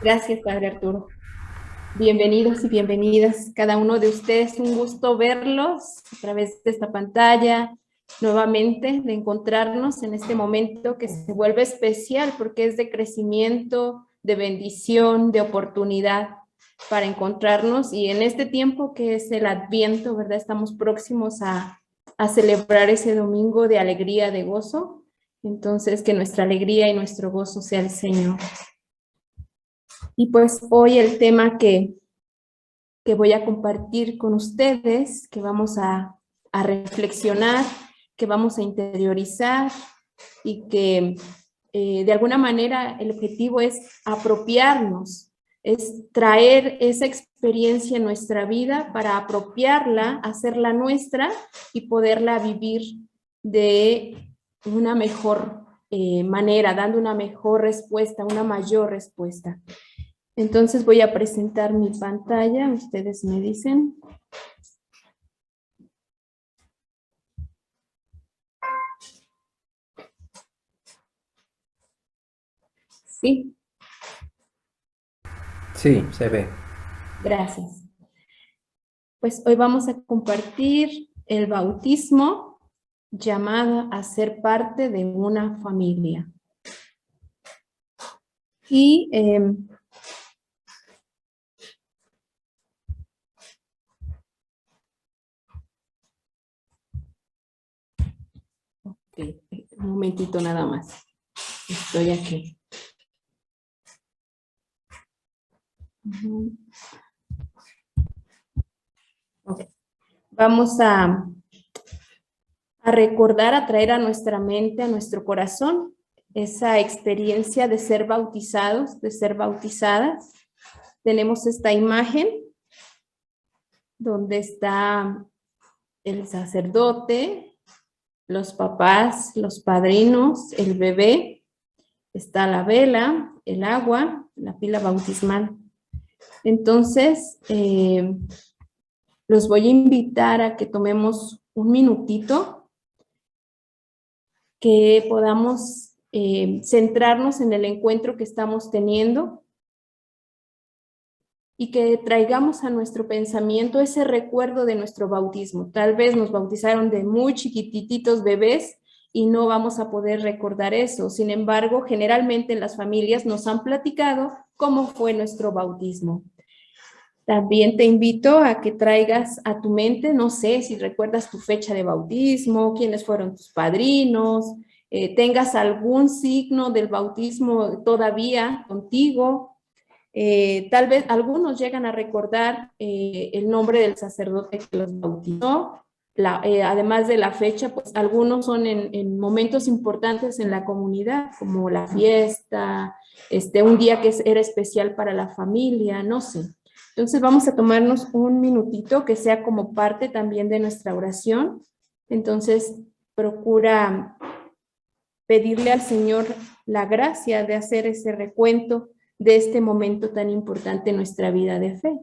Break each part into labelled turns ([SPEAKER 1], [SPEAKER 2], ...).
[SPEAKER 1] Gracias, Padre Arturo. Bienvenidos y bienvenidas cada uno de ustedes. Un gusto verlos a través de esta pantalla, nuevamente, de encontrarnos en este momento que se vuelve especial porque es de crecimiento, de bendición, de oportunidad para encontrarnos. Y en este tiempo que es el Adviento, ¿verdad? Estamos próximos a celebrar ese domingo de alegría, de gozo. Entonces, que nuestra alegría y nuestro gozo sea el Señor. Y pues hoy el tema que voy a compartir con ustedes, que vamos a reflexionar, que vamos a interiorizar y que de alguna manera el objetivo es apropiarnos, es traer esa experiencia en nuestra vida para apropiarla, hacerla nuestra y poderla vivir de una mejor manera, dando una mejor respuesta, una mayor respuesta. Entonces voy a presentar mi pantalla, ustedes me dicen. Sí,
[SPEAKER 2] Sí, se ve.
[SPEAKER 1] gracias. Pues hoy vamos a compartir el bautismo llamado a ser parte de una familia. Y un momentito nada más. Estoy aquí. Okay. Vamos a recordar, a traer a nuestra mente, a nuestro corazón, esa experiencia de ser bautizados, de ser bautizadas. Tenemos esta imagen donde está el sacerdote, los papás, los padrinos, el bebé, está la vela, el agua, la pila bautismal. Entonces, los voy a invitar a que tomemos un minutito, que podamos centrarnos en el encuentro que estamos teniendo y que traigamos a nuestro pensamiento ese recuerdo de nuestro bautismo. Tal vez nos bautizaron de muy chiquititos bebés y no vamos a poder recordar eso. Sin embargo, generalmente las familias nos han platicado cómo fue nuestro bautismo. También te invito a que traigas a tu mente, no sé si recuerdas tu fecha de bautismo, quiénes fueron tus padrinos, tengas algún signo del bautismo todavía contigo. Tal vez algunos llegan a recordar el nombre del sacerdote que los bautizó. Además de la fecha, pues algunos son en momentos importantes en la comunidad, como la fiesta, un día que era especial para la familia, no sé. Entonces vamos a tomarnos un minutito que sea como parte también de nuestra oración. Entonces procura pedirle al Señor la gracia de hacer ese recuento de este momento tan importante en nuestra vida de fe.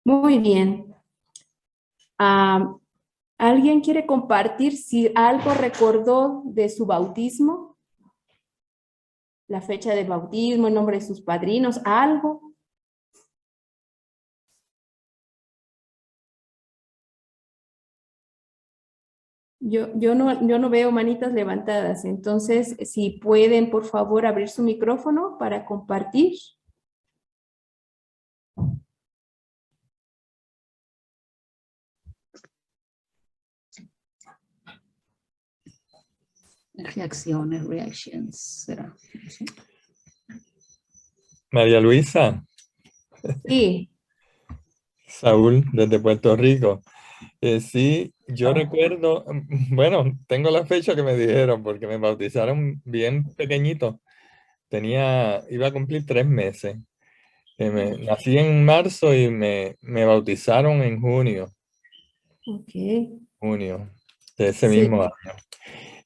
[SPEAKER 1] Muy bien. Uh, ¿Alguien quiere compartir si algo recordó de su bautismo? La fecha de bautismo, el nombre de sus padrinos, algo. Yo no veo manitas levantadas, entonces si pueden por favor abrir su micrófono para compartir.
[SPEAKER 2] Reacciones, reactions, será.
[SPEAKER 3] María Luisa,
[SPEAKER 1] Sí,
[SPEAKER 3] Saúl, desde Puerto Rico. Sí, yo recuerdo, bueno, tengo la fecha que me dijeron porque me bautizaron bien pequeñito. Iba a cumplir 3 meses. Nací en marzo y me bautizaron en
[SPEAKER 1] ok,
[SPEAKER 3] junio de ese
[SPEAKER 1] sí,
[SPEAKER 3] mismo año.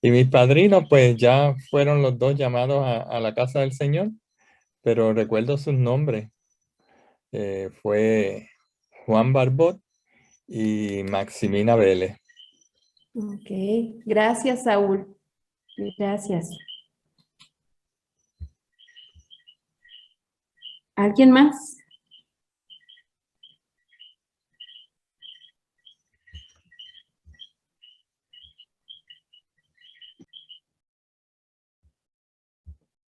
[SPEAKER 3] Y mis padrinos, pues ya fueron los dos llamados a la casa del Señor, pero recuerdo sus nombres. Fue Juan Barbot y Maximina Vélez.
[SPEAKER 1] ok. Gracias, Saúl. Gracias. ¿Alguien más?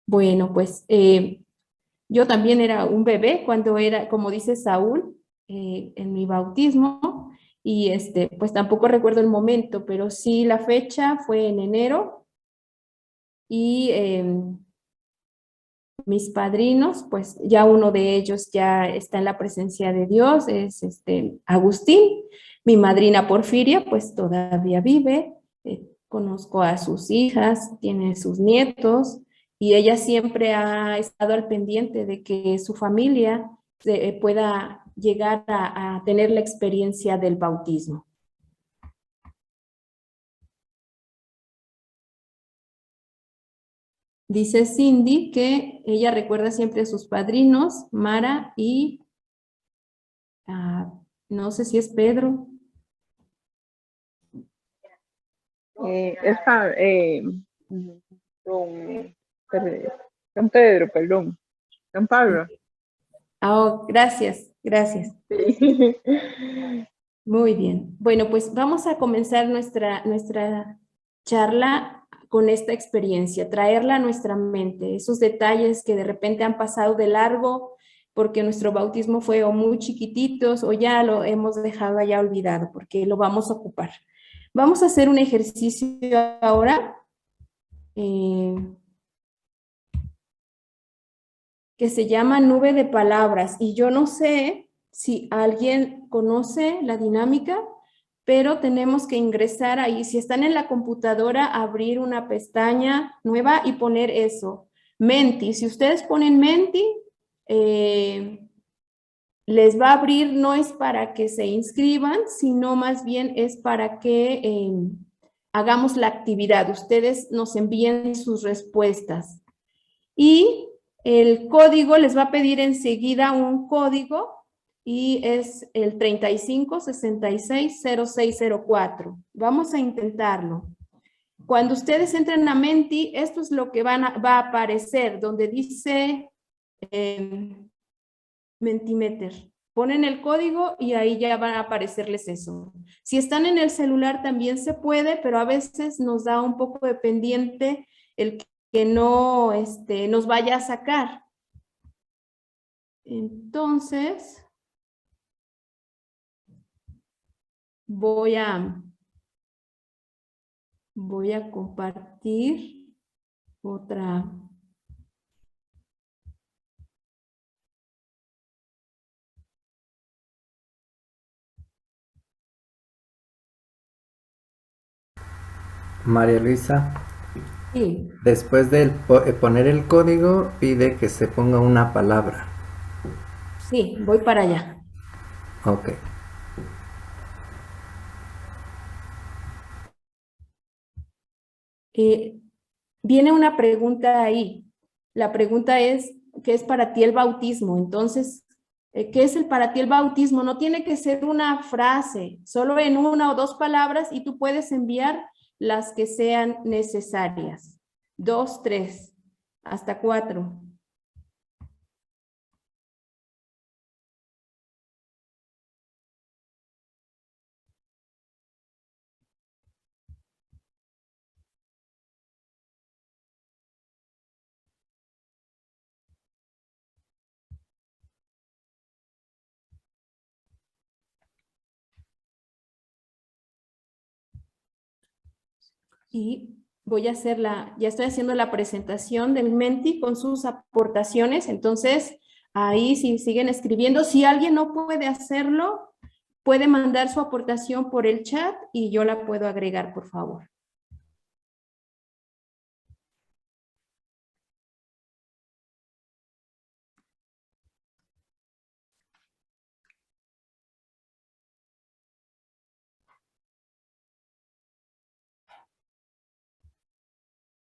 [SPEAKER 1] Bueno, pues yo también era un bebé cuando era, como dice Saúl, en mi bautismo, y pues tampoco recuerdo el momento, pero sí la fecha fue en enero, y mis padrinos, pues ya uno de ellos ya está en la presencia de Dios, es Agustín. Mi madrina Porfiria, pues todavía vive. Conozco a sus hijas, tiene sus nietos, y ella siempre ha estado al pendiente de que su familia pueda llegar a tener la experiencia del bautismo. Dice Cindy que ella recuerda siempre a sus padrinos, Mara y no sé si es Pedro.
[SPEAKER 4] Esta, don, don Pedro, perdón, don Pablo.
[SPEAKER 1] Oh, gracias, gracias.
[SPEAKER 4] Sí.
[SPEAKER 1] Muy bien. Bueno, pues vamos a comenzar nuestra charla con esta experiencia, traerla a nuestra mente, esos detalles que de repente han pasado de largo porque nuestro bautismo fue o muy chiquititos o ya lo hemos dejado allá olvidado porque lo vamos a ocupar. Vamos a hacer un ejercicio ahora que se llama nube de palabras, y yo no sé si alguien conoce la dinámica, pero tenemos que ingresar ahí. Si están en la computadora, abrir una pestaña nueva y poner eso, Menti. Si ustedes ponen Menti, les va a abrir, no es para que se inscriban, sino más bien es para que hagamos la actividad. Ustedes nos envíen sus respuestas. Y el código, les va a pedir enseguida un código y es el 35660604. Vamos a intentarlo. Cuando ustedes entren a Menti, esto es lo que va a aparecer, donde dice Mentimeter. Ponen el código y ahí ya van a aparecerles eso. Si están en el celular también se puede, pero a veces nos da un poco de pendiente el que no nos vaya a sacar. Entonces, voy a compartir otra.
[SPEAKER 5] María Luisa,
[SPEAKER 1] Sí,
[SPEAKER 5] después de poner el código, pide que se ponga una palabra.
[SPEAKER 1] sí, voy para allá.
[SPEAKER 5] Ok.
[SPEAKER 1] Viene una pregunta ahí. La pregunta es, ¿qué es para ti el bautismo? Entonces, ¿qué es para ti el bautismo? No tiene que ser una frase, solo en una o dos palabras, y tú puedes enviar las que sean necesarias. 2, 3, hasta 4. Y voy a hacer ya estoy haciendo la presentación del Menti con sus aportaciones. Entonces, ahí si siguen escribiendo, si alguien no puede hacerlo, puede mandar su aportación por el chat y yo la puedo agregar, por favor.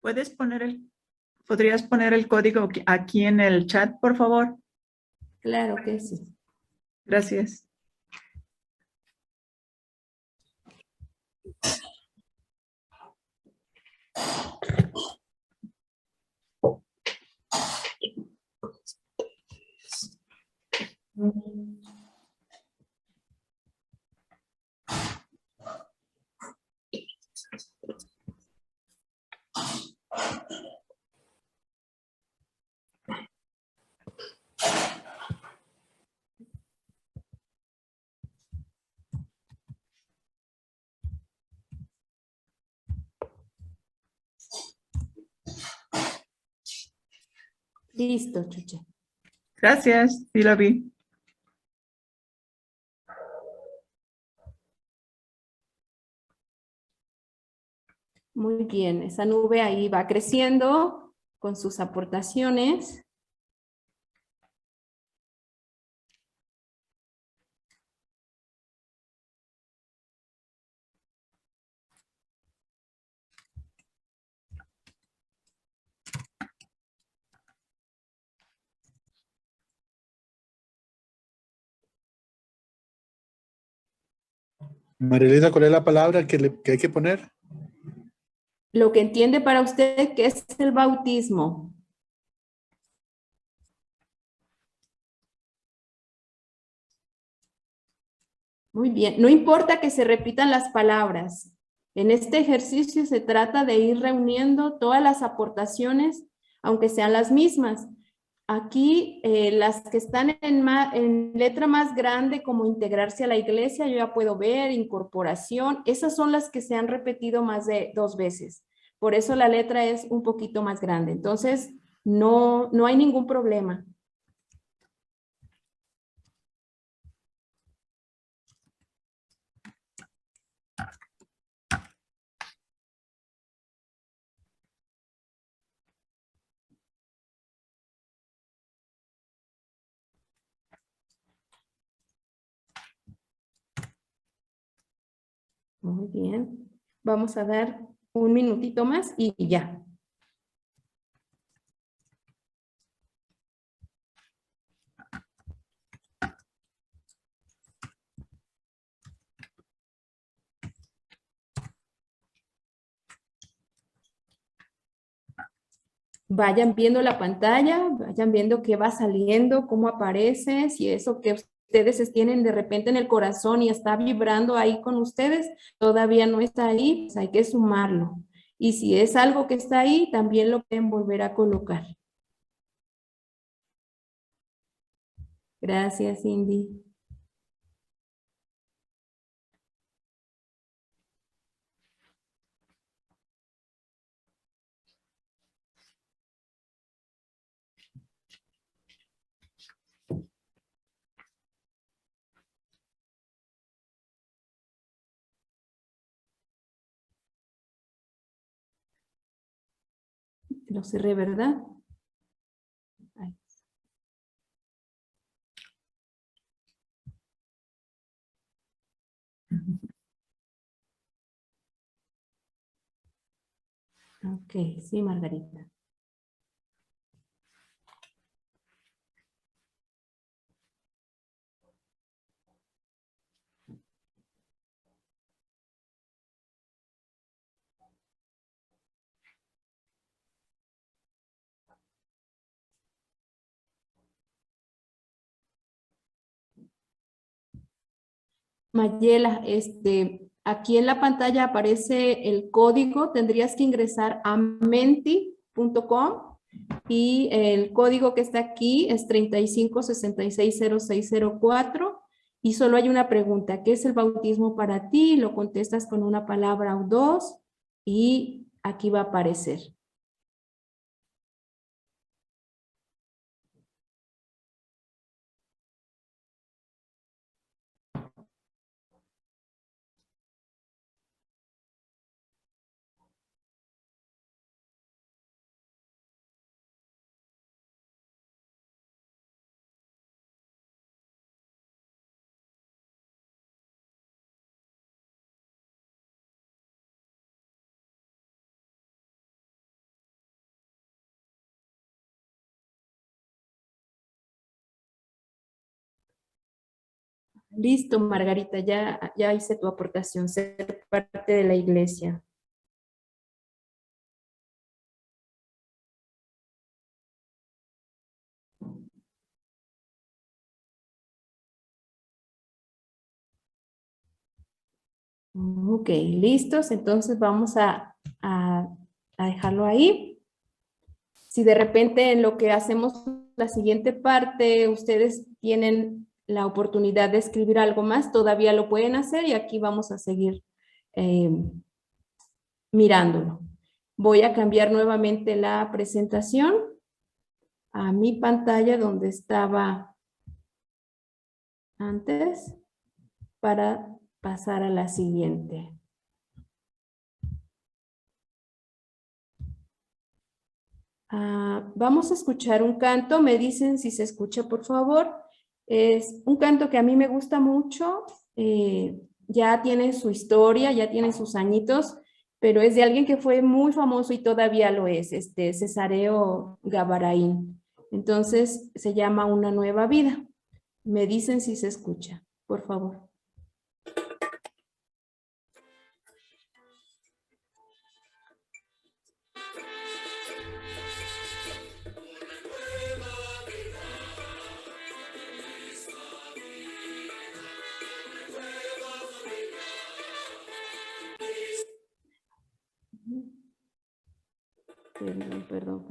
[SPEAKER 6] ¿Podrías poner el código aquí en el chat, por favor?
[SPEAKER 1] Claro que sí.
[SPEAKER 6] Gracias.
[SPEAKER 1] Listo, Chuche.
[SPEAKER 6] Gracias, sí lo vi.
[SPEAKER 1] Muy bien, esa nube ahí va creciendo con sus aportaciones.
[SPEAKER 7] Marilena, ¿cuál es la palabra que hay que poner?
[SPEAKER 1] Lo que entiende para usted que es el bautismo. Muy bien, no importa que se repitan las palabras. En este ejercicio se trata de ir reuniendo todas las aportaciones, aunque sean las mismas. Aquí las que están en letra más grande, como integrarse a la iglesia, yo ya puedo ver, incorporación, esas son las que se han repetido más de 2 veces. Por eso la letra es un poquito más grande. Entonces, no hay ningún problema. Muy bien. Vamos a dar un minutito más y ya. Vayan viendo la pantalla, vayan viendo qué va saliendo, cómo aparece, si eso que ustedes tienen de repente en el corazón y está vibrando ahí con ustedes, todavía no está ahí, pues hay que sumarlo. Y si es algo que está ahí, también lo pueden volver a colocar. Gracias, Cindy. Lo cerré, ¿verdad? Ahí. Ok, sí, Margarita. Mayela, aquí en la pantalla aparece el código, tendrías que ingresar a menti.com y el código que está aquí es 35660604 y solo hay una pregunta, ¿qué es el bautismo para ti? Lo contestas con una palabra o dos y aquí va a aparecer. Listo, Margarita, ya hice tu aportación, ser parte de la iglesia. Ok, listos, entonces vamos a dejarlo ahí. Si de repente en lo que hacemos la siguiente parte, ustedes tienen la oportunidad de escribir algo más, todavía lo pueden hacer y aquí vamos a seguir mirándolo. Voy a cambiar nuevamente la presentación a mi pantalla donde estaba antes para pasar a la siguiente. Vamos a escuchar un canto, me dicen si se escucha por favor. Es un canto que a mí me gusta mucho, ya tiene su historia, ya tiene sus añitos, pero es de alguien que fue muy famoso y todavía lo es, Cesareo Gavarain. Entonces se llama Una Nueva Vida. Me dicen si se escucha, por favor. Perdón.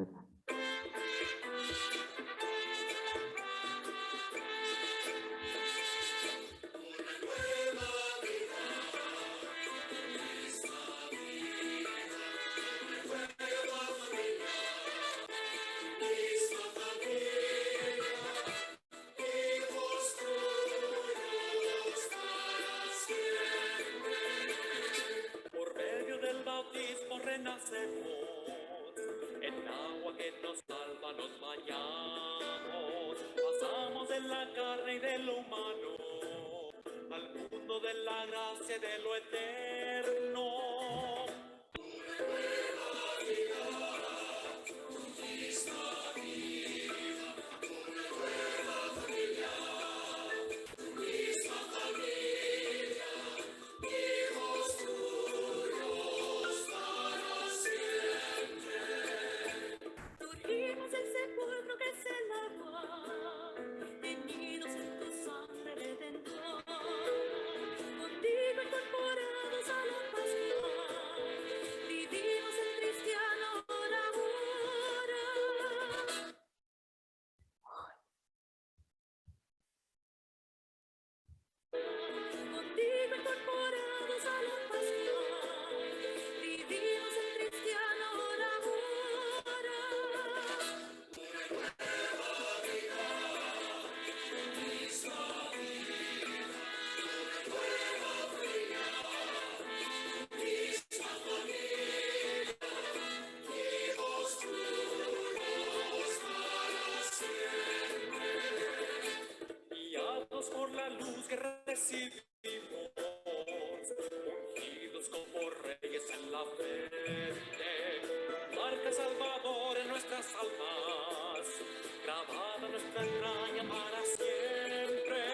[SPEAKER 8] Por medio del bautismo renacemos, en agua que nos salva nos bañamos, pasamos de la carne y de lo humano, al mundo de la gracia y de lo eterno. Surgimos del sepulcro que es el agua, teñidos en tu sangre redentor, contigo incorporados a la Pascua, vivimos el cristiano ahora. Contigo incorporados a la Pascua, vivimos el cristiano ahora. Guiados por la luz que recibimos, ungidos como reyes en la frente, marca Salvador en nuestras almas, grabada en nuestra entraña para siempre.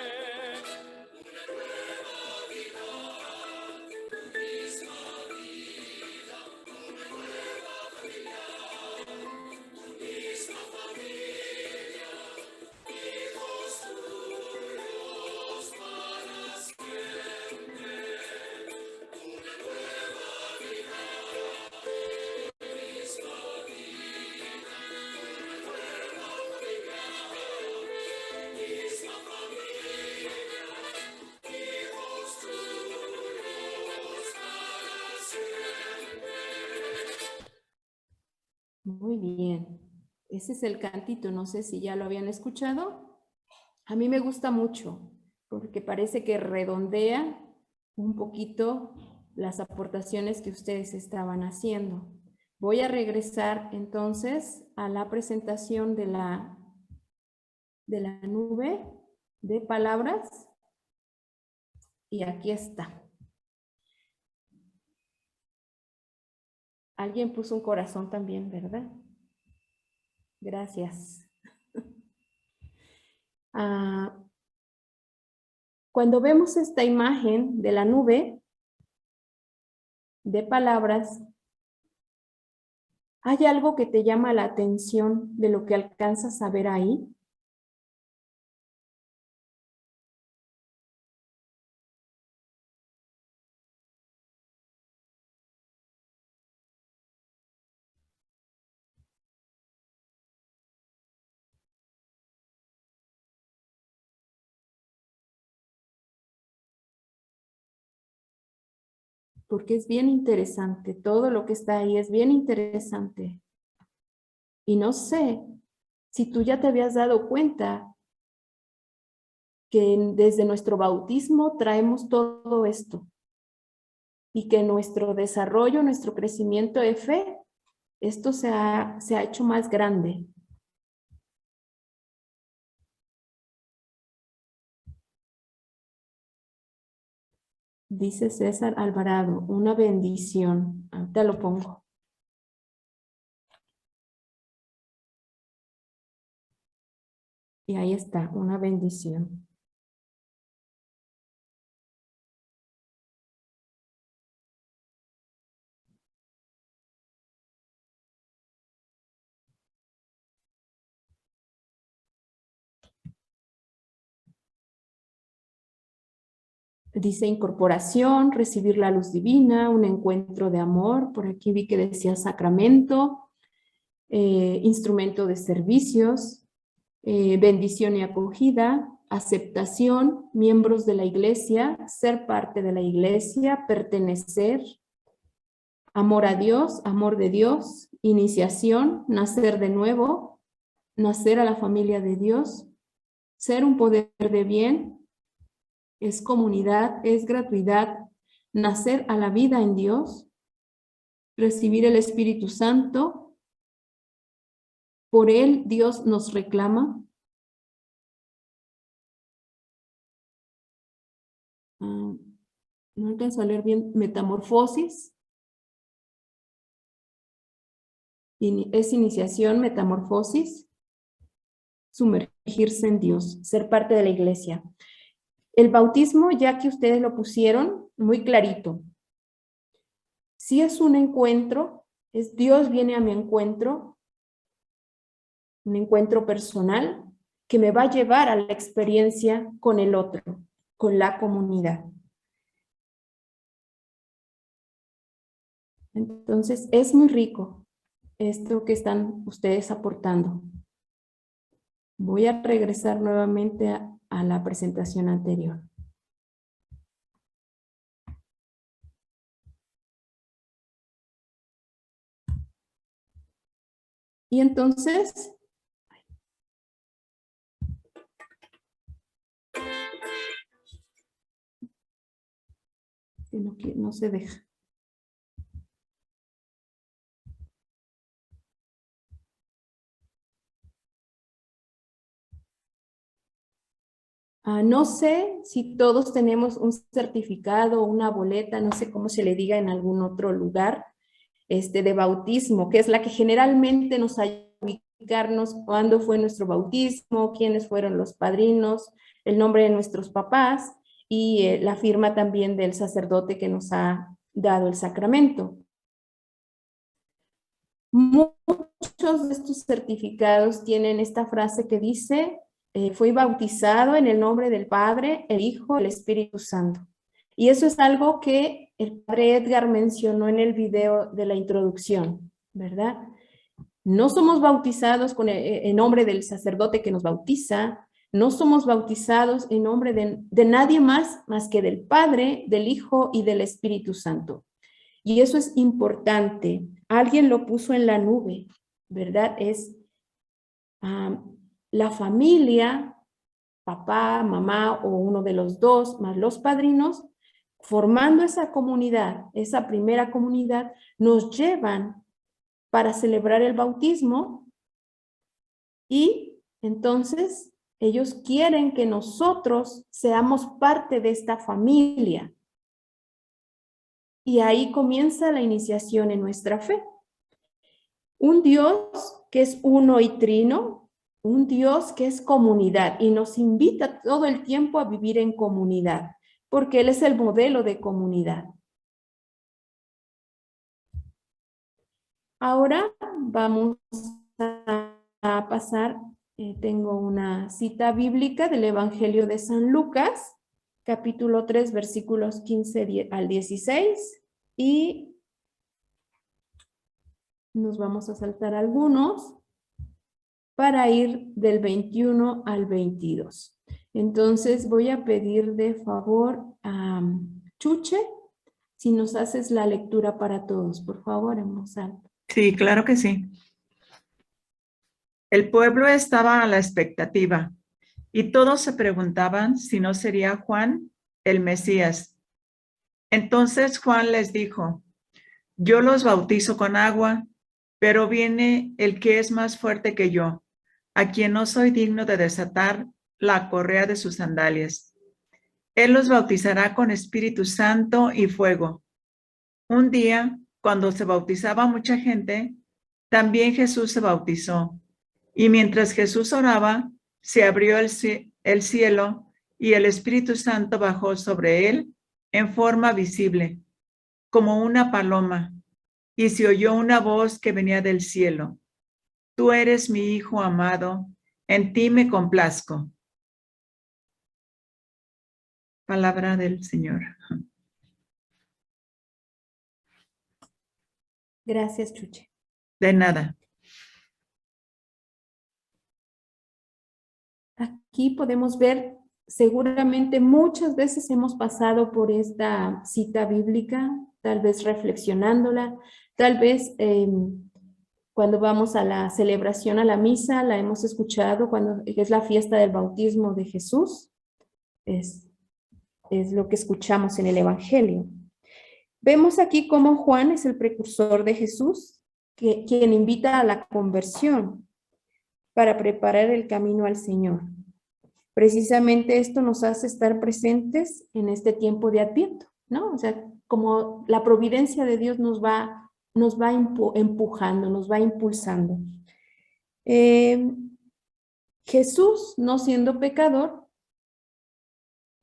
[SPEAKER 1] Ese es el cantito, no sé si ya lo habían escuchado. A mí me gusta mucho porque parece que redondea un poquito las aportaciones que ustedes estaban haciendo. Voy a regresar entonces a la presentación de la nube de palabras y aquí está. Alguien puso un corazón también, ¿verdad? Gracias. Cuando vemos esta imagen de la nube de palabras, ¿hay algo que te llama la atención de lo que alcanzas a ver ahí? Porque es bien interesante, todo lo que está ahí es bien interesante. Y no sé si tú ya te habías dado cuenta que desde nuestro bautismo traemos todo esto y que nuestro desarrollo, nuestro crecimiento de fe, esto se ha hecho más grande. Dice César Alvarado, una bendición. Ahorita lo pongo. Y ahí está, una bendición. Dice incorporación, recibir la luz divina, un encuentro de amor. Por aquí vi que decía sacramento, instrumento de servicios, bendición y acogida, aceptación, miembros de la iglesia, ser parte de la iglesia, pertenecer, amor a Dios, amor de Dios, iniciación, nacer de nuevo, nacer a la familia de Dios, ser un poder de bien, es comunidad, es gratuidad, nacer a la vida en Dios, recibir el Espíritu Santo, por él Dios nos reclama. No alcanzo a leer bien, metamorfosis, es iniciación, metamorfosis, sumergirse en Dios, ser parte de la iglesia. El bautismo, ya que ustedes lo pusieron muy clarito, si es un encuentro, es Dios viene a mi encuentro, un encuentro personal que me va a llevar a la experiencia con el otro, con la comunidad. Entonces, es muy rico esto que están ustedes aportando. Voy a regresar nuevamente a la presentación anterior. Y entonces, no se deja. No sé si todos tenemos un certificado, una boleta, no sé cómo se le diga en algún otro lugar, de bautismo, que es la que generalmente nos ayuda a ubicarnos cuándo fue nuestro bautismo, quiénes fueron los padrinos, el nombre de nuestros papás y la firma también del sacerdote que nos ha dado el sacramento. Muchos de estos certificados tienen esta frase que dice, fui bautizado en el nombre del Padre, el Hijo, el Espíritu Santo. Y eso es algo que el padre Edgar mencionó en el video de la introducción, ¿verdad? No somos bautizados en nombre del sacerdote que nos bautiza, no somos bautizados en nombre de nadie más que del Padre, del Hijo y del Espíritu Santo. Y eso es importante. Alguien lo puso en la nube, ¿verdad? Es la familia, papá, mamá o uno de los dos, más los padrinos, formando esa comunidad, esa primera comunidad, nos llevan para celebrar el bautismo y entonces ellos quieren que nosotros seamos parte de esta familia. Y ahí comienza la iniciación en nuestra fe. Un Dios que es uno y trino, un Dios que es comunidad y nos invita todo el tiempo a vivir en comunidad, porque Él es el modelo de comunidad. Ahora vamos a pasar, tengo una cita bíblica del Evangelio de San Lucas, capítulo 3, versículos 15 al 16, y nos vamos a saltar algunos para ir del 21 al 22. Entonces voy a pedir de favor a Chuche, si nos haces la lectura para todos, por favor, en voz alta.
[SPEAKER 6] Sí, claro que sí. El pueblo estaba a la expectativa y todos se preguntaban si no sería Juan el Mesías. Entonces Juan les dijo: yo los bautizo con agua, pero viene el que es más fuerte que yo, a quien no soy digno de desatar la correa de sus sandalias. Él los bautizará con Espíritu Santo y fuego. Un día, cuando se bautizaba mucha gente, también Jesús se bautizó. Y mientras Jesús oraba, se abrió el cielo y el Espíritu Santo bajó sobre él en forma visible, como una paloma, y se oyó una voz que venía del cielo: tú eres mi Hijo amado, en ti me complazco. Palabra del Señor.
[SPEAKER 1] Gracias, Chuche.
[SPEAKER 6] De nada.
[SPEAKER 1] Aquí podemos ver, seguramente muchas veces hemos pasado por esta cita bíblica, tal vez reflexionándola, tal vez cuando vamos a la celebración, a la misa, la hemos escuchado cuando es la fiesta del bautismo de Jesús. Es lo que escuchamos en el Evangelio. Vemos aquí cómo Juan es el precursor de Jesús, quien invita a la conversión para preparar el camino al Señor. Precisamente esto nos hace estar presentes en este tiempo de Adviento, ¿no? O sea, como la providencia de Dios nos va empujando, nos va impulsando. Jesús, no siendo pecador,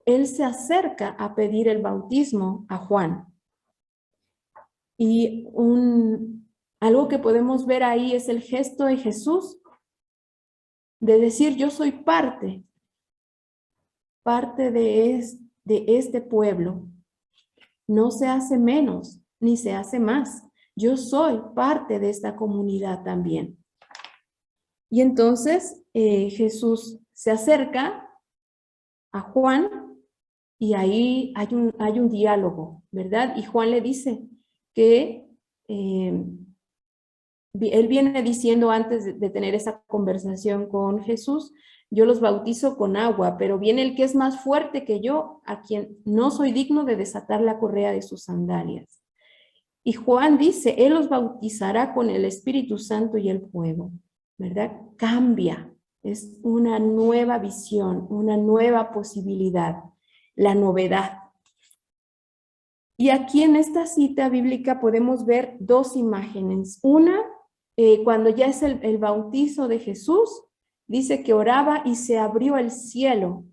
[SPEAKER 1] él se acerca a pedir el bautismo a Juan. Y algo que podemos ver ahí es el gesto de Jesús de decir: yo soy parte de este pueblo. No se hace menos, ni se hace más. Yo soy parte de esta comunidad también. Y entonces Jesús se acerca a Juan y ahí hay un diálogo, ¿verdad? Y Juan le dice que él viene diciendo antes de tener esa conversación con Jesús: yo los bautizo con agua, pero viene el que es más fuerte que yo, a quien no soy digno de desatar la correa de sus sandalias. Y Juan dice: él los bautizará con el Espíritu Santo y el fuego, ¿verdad? Cambia, es una nueva visión, una nueva posibilidad, la novedad. Y aquí en esta cita bíblica podemos ver dos imágenes. Una, cuando ya es el bautizo de Jesús, dice que oraba y se abrió el cielo.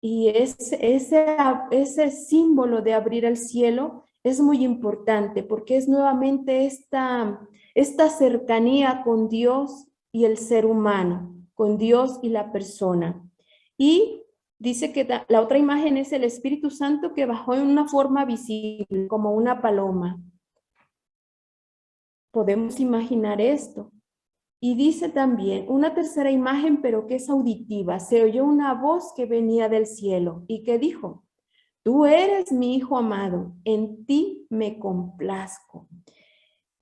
[SPEAKER 1] Y ese símbolo de abrir el cielo es muy importante porque es nuevamente esta cercanía con Dios y el ser humano, con Dios y la persona. Y dice que la otra imagen es el Espíritu Santo que bajó en una forma visible, como una paloma. Podemos imaginar esto. Y dice también una tercera imagen, pero que es auditiva. Se oyó una voz que venía del cielo y que dijo: tú eres mi Hijo amado, en ti me complazco.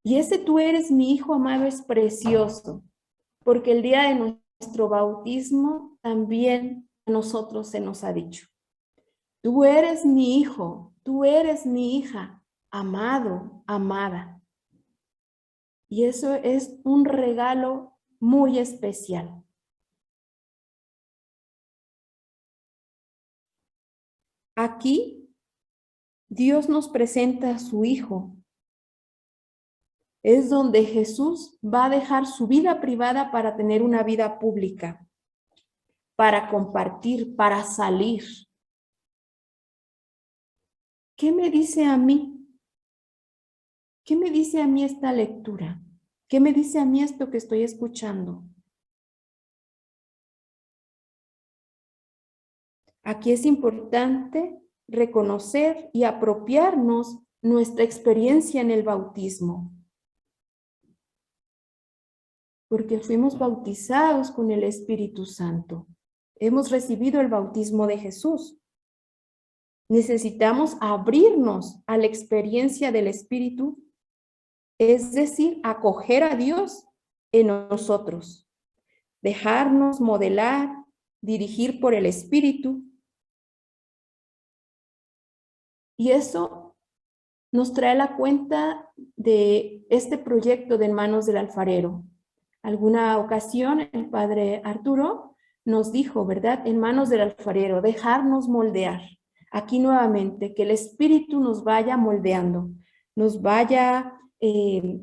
[SPEAKER 1] Y ese tú eres mi Hijo amado es precioso, porque el día de nuestro bautismo también a nosotros se nos ha dicho: tú eres mi hijo, tú eres mi hija, amado, amada. Y eso es un regalo muy especial. Aquí Dios nos presenta a su Hijo. Es donde Jesús va a dejar su vida privada para tener una vida pública, para compartir, para salir. ¿Qué me dice a mí? ¿Qué me dice a mí esta lectura? ¿Qué me dice a mí esto que estoy escuchando? Aquí es importante reconocer y apropiarnos nuestra experiencia en el bautismo, porque fuimos bautizados con el Espíritu Santo. Hemos recibido el bautismo de Jesús. Necesitamos abrirnos a la experiencia del Espíritu, es decir, acoger a Dios en nosotros, dejarnos modelar, dirigir por el Espíritu. Y eso nos trae la cuenta de este proyecto de En Manos del Alfarero. Alguna ocasión el padre Arturo nos dijo, ¿verdad? En manos del alfarero, dejarnos moldear. Aquí nuevamente, que el Espíritu nos vaya moldeando, nos vaya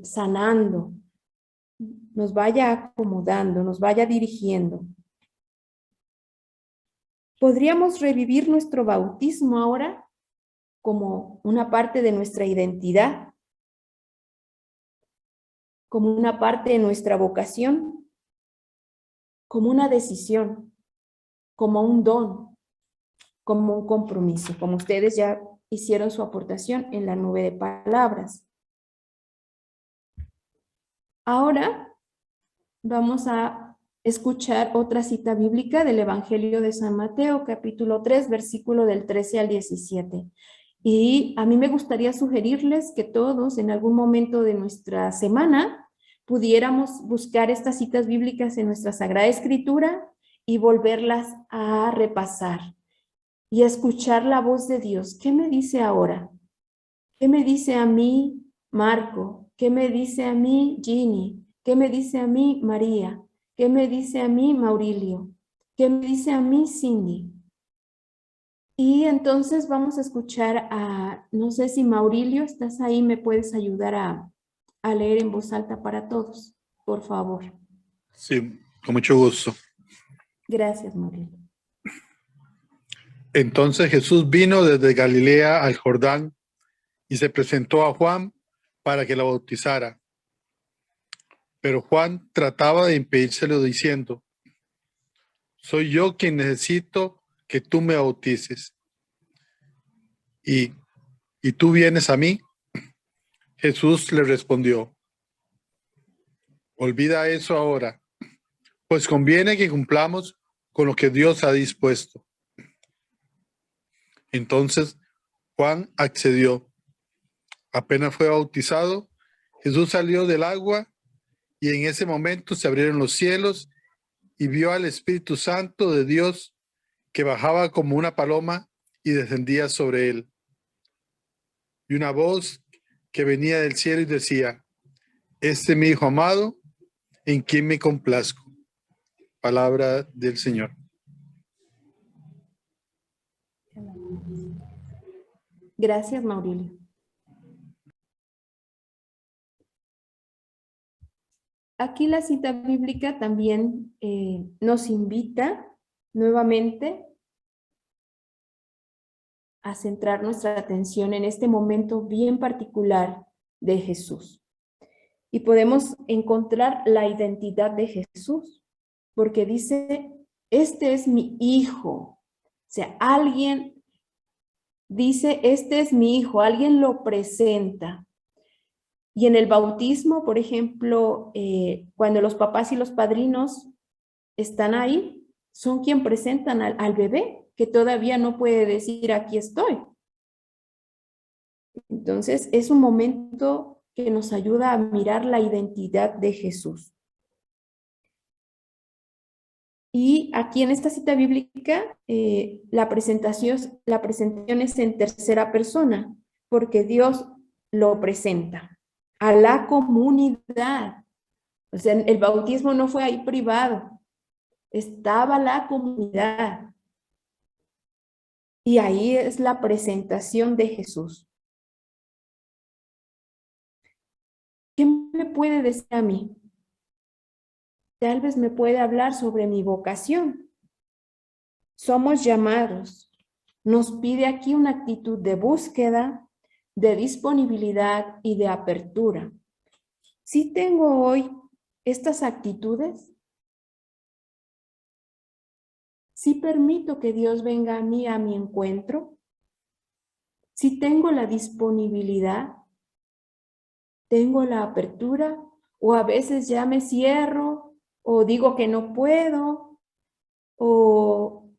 [SPEAKER 1] sanando, nos vaya acomodando, nos vaya dirigiendo. ¿Podríamos revivir nuestro bautismo ahora como una parte de nuestra identidad? Como una parte de nuestra vocación, como una decisión, como un don, como un compromiso, como ustedes ya hicieron su aportación en la nube de palabras. Ahora vamos a escuchar otra cita bíblica del Evangelio de San Mateo, capítulo 3, versículo del 13 al 17. Y a mí me gustaría sugerirles que todos en algún momento de nuestra semana pudiéramos buscar estas citas bíblicas en nuestra Sagrada Escritura y volverlas a repasar y escuchar la voz de Dios. ¿Qué me dice ahora? ¿Qué me dice a mí Marco? ¿Qué me dice a mí Ginny? ¿Qué me dice a mí María? ¿Qué me dice a mí Maurilio? ¿Qué me dice a mí Cindy? Y entonces vamos a escuchar a, no sé si Maurilio, estás ahí, me puedes ayudar a leer en voz alta para todos, por favor.
[SPEAKER 7] Sí, con mucho gusto.
[SPEAKER 1] Gracias, Maurilio.
[SPEAKER 7] Entonces Jesús vino desde Galilea al Jordán y se presentó a Juan para que lo bautizara. Pero Juan trataba de impedírselo diciendo: soy yo quien necesito que tú me bautices. ¿Y tú vienes a mí? Jesús le respondió: olvida eso ahora, pues conviene que cumplamos con lo que Dios ha dispuesto. Entonces Juan accedió. Apenas fue bautizado, Jesús salió del agua y en ese momento se abrieron los cielos y vio al Espíritu Santo de Dios que bajaba como una paloma y descendía sobre él. Y una voz que venía del cielo y decía: este es mi Hijo amado, en quien me complazco. Palabra del Señor.
[SPEAKER 1] Gracias, Maurilio. Aquí la cita bíblica también nos invita nuevamente a centrar nuestra atención en este momento bien particular de Jesús. Y podemos encontrar la identidad de Jesús, porque dice, este es mi hijo. O sea, alguien dice, este es mi hijo, alguien lo presenta. Y en el bautismo, por ejemplo, cuando los papás y los padrinos están ahí, son quien presentan al bebé, que todavía no puede decir, aquí estoy. Entonces, es un momento que nos ayuda a mirar la identidad de Jesús. Y aquí en esta cita bíblica, la presentación es en tercera persona, porque Dios lo presenta a la comunidad. O sea, el bautismo no fue ahí privado, estaba la comunidad. Y ahí es la presentación de Jesús. ¿Qué me puede decir a mí? Tal vez me puede hablar sobre mi vocación. Somos llamados. Nos pide aquí una actitud de búsqueda, de disponibilidad y de apertura. ¿Sí tengo hoy estas actitudes? ¿Sí permito que Dios venga a mí a mi encuentro? ¿Sí tengo la disponibilidad? ¿Tengo la apertura? ¿O a veces ya me cierro? ¿O digo que no puedo? ¿O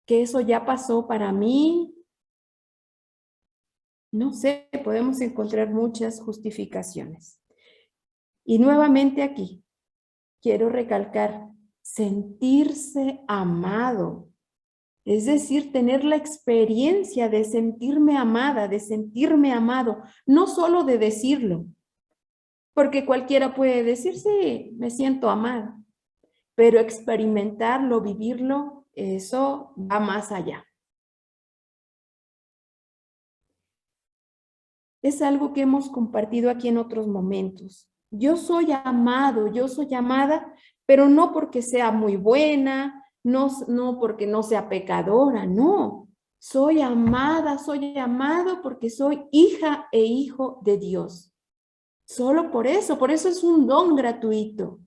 [SPEAKER 1] que eso ya pasó para mí? No sé, podemos encontrar muchas justificaciones. Y nuevamente aquí, quiero recalcar, sentirse amado. Es decir, tener la experiencia de sentirme amada, de sentirme amado, no solo de decirlo, porque cualquiera puede decir, sí, me siento amada, pero experimentarlo, vivirlo, eso va más allá. Es algo que hemos compartido aquí en otros momentos. Yo soy amado, yo soy amada, pero no porque sea muy buena, no porque no sea pecadora, no. Soy amada, soy amado porque soy hija e hijo de Dios. Solo por eso es un don gratuito.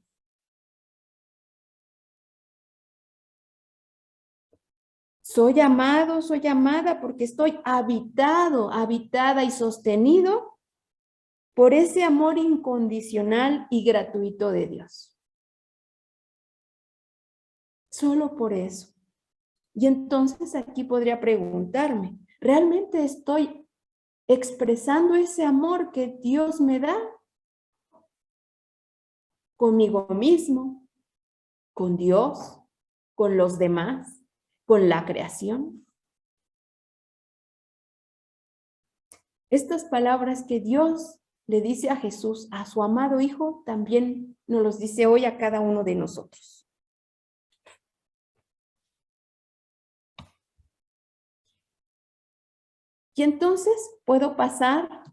[SPEAKER 1] Soy amado, soy amada porque estoy habitado, habitada y sostenido por ese amor incondicional y gratuito de Dios. Solo por eso. Y entonces aquí podría preguntarme, ¿realmente estoy expresando ese amor que Dios me da? Conmigo mismo, con Dios, con los demás, con la creación. Estas palabras que Dios le dice a Jesús, a su amado Hijo, también nos los dice hoy a cada uno de nosotros. Y entonces puedo pasar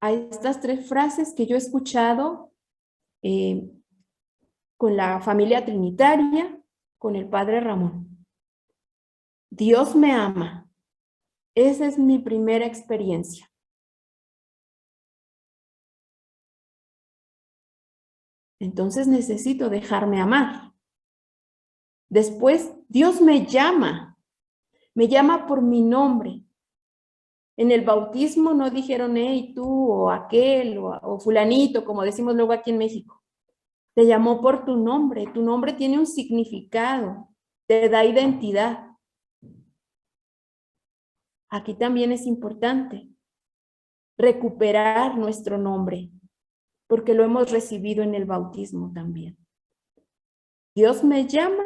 [SPEAKER 1] a estas tres frases que yo he escuchado con la familia trinitaria, con el Padre Ramón. Dios me ama. Esa es mi primera experiencia. Entonces necesito dejarme amar. Después, Dios me llama por mi nombre. En el bautismo no dijeron, hey, tú, o aquel, o fulanito, como decimos luego aquí en México. Te llamó por tu nombre tiene un significado, te da identidad. Aquí también es importante recuperar nuestro nombre, porque lo hemos recibido en el bautismo también. Dios me llama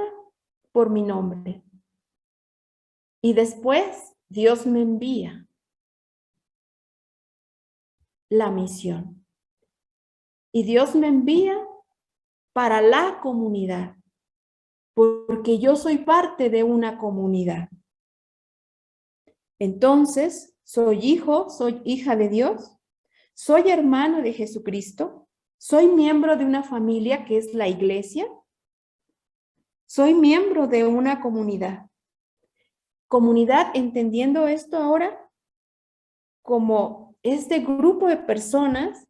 [SPEAKER 1] por mi nombre. Y después Dios me envía la misión. Y Dios me envía para la comunidad, porque yo soy parte de una comunidad. Entonces, soy hijo, soy hija de Dios, soy hermano de Jesucristo, soy miembro de una familia que es la iglesia, soy miembro de una comunidad. Comunidad, entendiendo esto ahora como este grupo de personas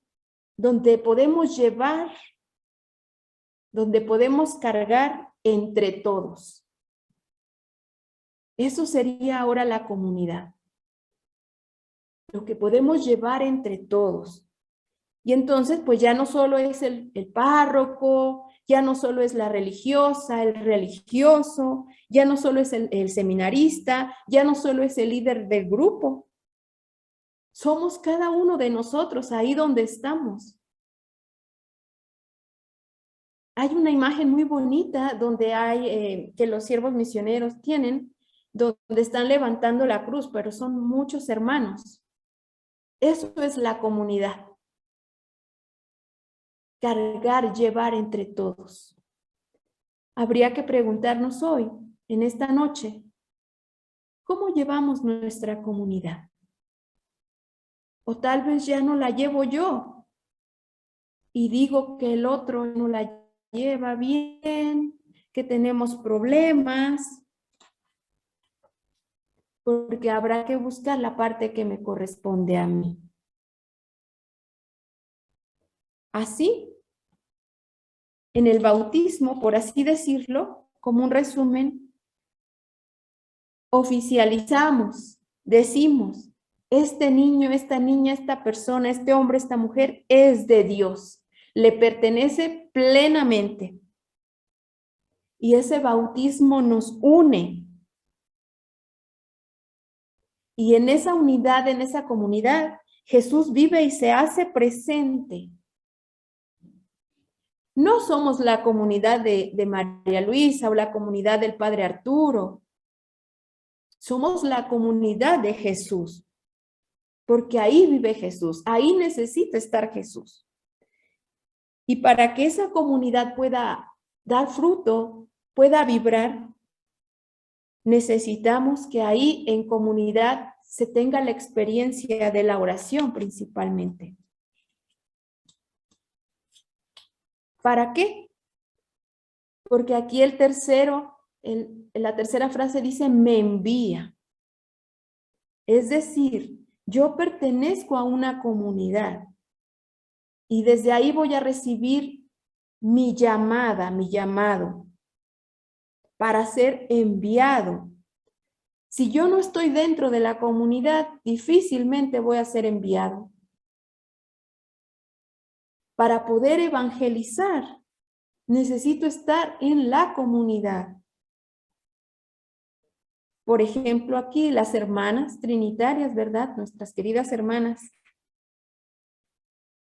[SPEAKER 1] donde podemos llevar, donde podemos cargar entre todos. Eso sería ahora la comunidad. Lo que podemos llevar entre todos. Y entonces, pues ya no solo es el párroco, ya no solo es la religiosa, el religioso, ya no solo es el seminarista, ya no solo es el líder del grupo. Somos cada uno de nosotros ahí donde estamos. Hay una imagen muy bonita donde hay, que los siervos misioneros tienen, donde están levantando la cruz, pero son muchos hermanos. Eso es la comunidad. Cargar, llevar entre todos. Habría que preguntarnos hoy, en esta noche, ¿cómo llevamos nuestra comunidad? O tal vez ya no la llevo yo y digo que el otro no la lleva bien, que tenemos problemas, porque habrá que buscar la parte que me corresponde a mí. Así, en el bautismo, por así decirlo, como un resumen, oficializamos, decimos, este niño, esta niña, esta persona, este hombre, esta mujer es de Dios, le pertenece plenamente. Y ese bautismo nos une. Y en esa unidad, en esa comunidad, Jesús vive y se hace presente. No somos la comunidad de María Luisa o la comunidad del Padre Arturo. Somos la comunidad de Jesús. Porque ahí vive Jesús, ahí necesita estar Jesús. Y para que esa comunidad pueda dar fruto, pueda vibrar, necesitamos que ahí en comunidad se tenga la experiencia de la oración principalmente. ¿Para qué? Porque aquí el tercero, la tercera frase dice, me envía. Es decir, yo pertenezco a una comunidad y desde ahí voy a recibir mi llamada, mi llamado para ser enviado. Si yo no estoy dentro de la comunidad, difícilmente voy a ser enviado. Para poder evangelizar, necesito estar en la comunidad. Por ejemplo, aquí las hermanas trinitarias, ¿verdad? Nuestras queridas hermanas.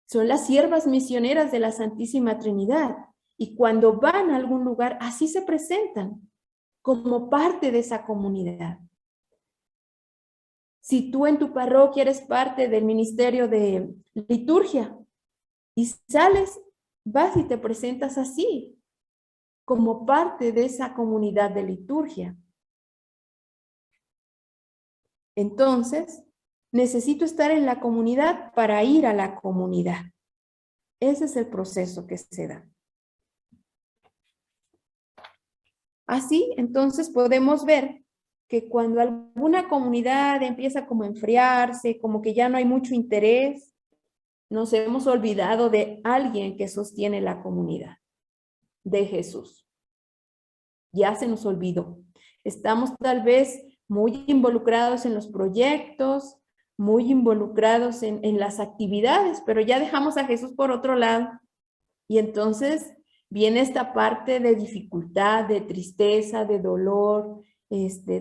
[SPEAKER 1] Son las siervas misioneras de la Santísima Trinidad. Y cuando van a algún lugar, así se presentan, como parte de esa comunidad. Si tú en tu parroquia eres parte del ministerio de liturgia y sales, vas y te presentas así, como parte de esa comunidad de liturgia. Entonces, necesito estar en la comunidad para ir a la comunidad. Ese es el proceso que se da. Así, entonces podemos ver que cuando alguna comunidad empieza como a enfriarse, como que ya no hay mucho interés, nos hemos olvidado de alguien que sostiene la comunidad, de Jesús. Ya se nos olvidó. Estamos tal vez muy involucrados en los proyectos, muy involucrados en las actividades, pero ya dejamos a Jesús por otro lado. Y entonces viene esta parte de dificultad, de tristeza, de dolor,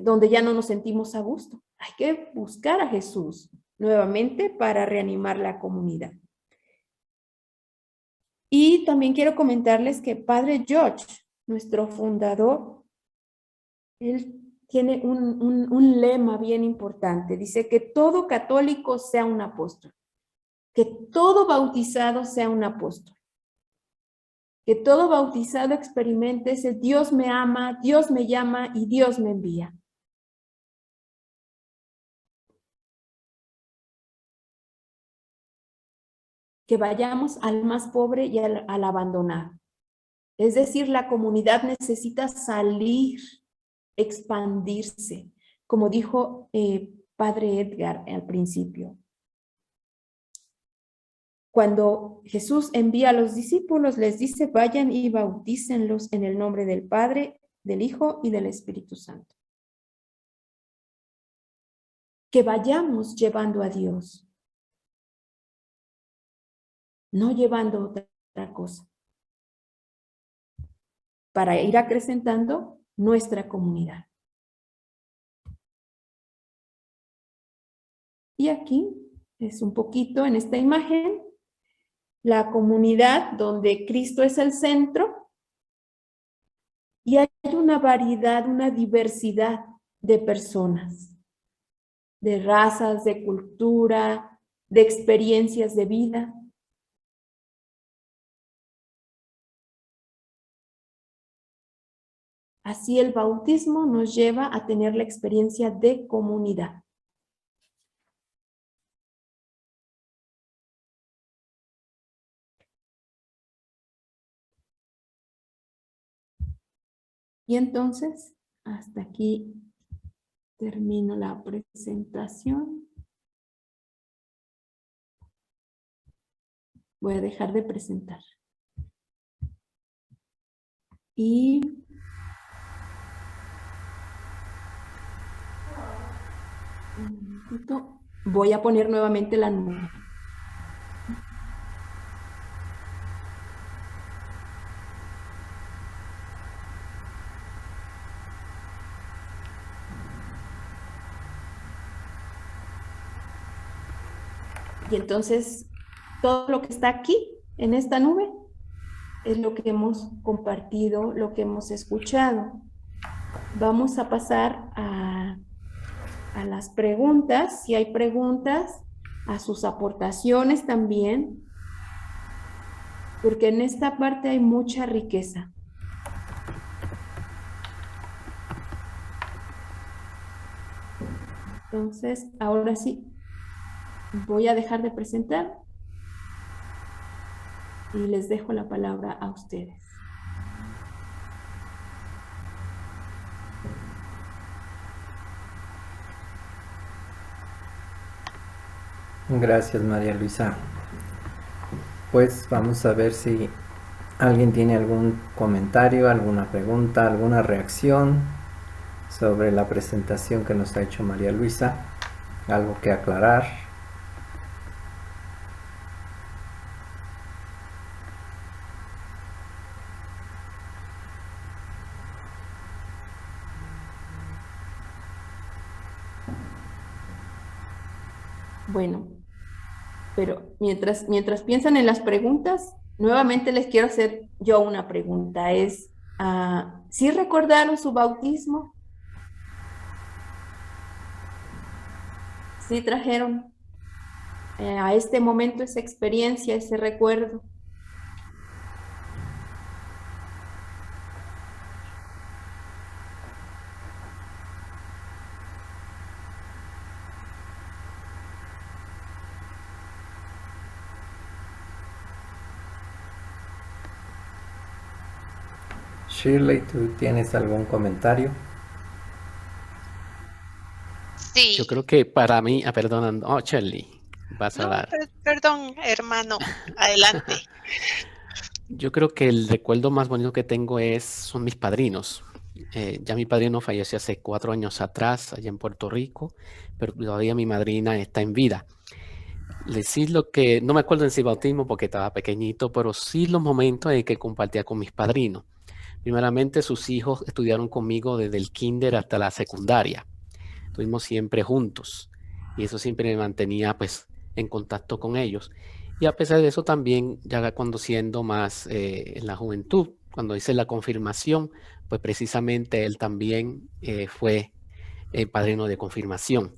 [SPEAKER 1] donde ya no nos sentimos a gusto. Hay que buscar a Jesús nuevamente para reanimar la comunidad. Y también quiero comentarles que Padre George, nuestro fundador, él tiene un lema bien importante. Dice que todo católico sea un apóstol, que todo bautizado sea un apóstol, que todo bautizado experimente ese Dios me ama, Dios me llama y Dios me envía. Que vayamos al más pobre y al abandonado. Es decir, la comunidad necesita salir, expandirse, como dijo Padre Edgar al principio. Cuando Jesús envía a los discípulos, les dice, vayan y bautícenlos en el nombre del Padre, del Hijo y del Espíritu Santo. Que vayamos llevando a Dios, no llevando otra cosa, para ir acrecentando nuestra comunidad. Y aquí es un poquito en esta imagen, la comunidad donde Cristo es el centro Y hay una variedad, una diversidad de personas, de razas, de cultura, de experiencias de vida. Así el bautismo nos lleva a tener la experiencia de comunidad. Y entonces, hasta aquí termino la presentación. Voy a dejar de presentar. Y un momentito, voy a poner nuevamente la nube. Y entonces, todo lo que está aquí, en esta nube, es lo que hemos compartido, lo que hemos escuchado. Vamos a pasar a las preguntas, si hay preguntas, a sus aportaciones también, porque en esta parte hay mucha riqueza. Entonces, ahora sí, voy a dejar de presentar y les dejo la palabra a ustedes.
[SPEAKER 5] Gracias, María Luisa. Pues vamos a ver si alguien tiene algún comentario, alguna pregunta, alguna reacción sobre la presentación que nos ha hecho María Luisa. Algo que aclarar.
[SPEAKER 1] Bueno, pero mientras piensan en las preguntas, nuevamente les quiero hacer yo una pregunta. Es, ¿sí recordaron su bautismo? ¿Sí trajeron a este momento esa experiencia, ese recuerdo?
[SPEAKER 5] Shirley, ¿tú tienes algún comentario?
[SPEAKER 9] Sí.
[SPEAKER 10] Yo creo que para mí, perdón, Shirley, vas a
[SPEAKER 9] No,
[SPEAKER 10] hablar.
[SPEAKER 9] perdón, hermano, adelante.
[SPEAKER 10] Yo creo que el recuerdo más bonito que tengo son mis padrinos. Ya mi padrino falleció hace 4 años atrás, allá en Puerto Rico, pero todavía mi madrina está en vida. Sí, lo que, no me acuerdo en sí bautismo porque estaba pequeñito, pero sí los momentos en que compartía con mis padrinos. Primeramente, sus hijos estudiaron conmigo desde el kinder hasta la secundaria. Estuvimos siempre juntos y eso siempre me mantenía pues en contacto con ellos. Y a pesar de eso también ya cuando siendo más en la juventud, cuando hice la confirmación, pues precisamente él también fue el padrino de confirmación.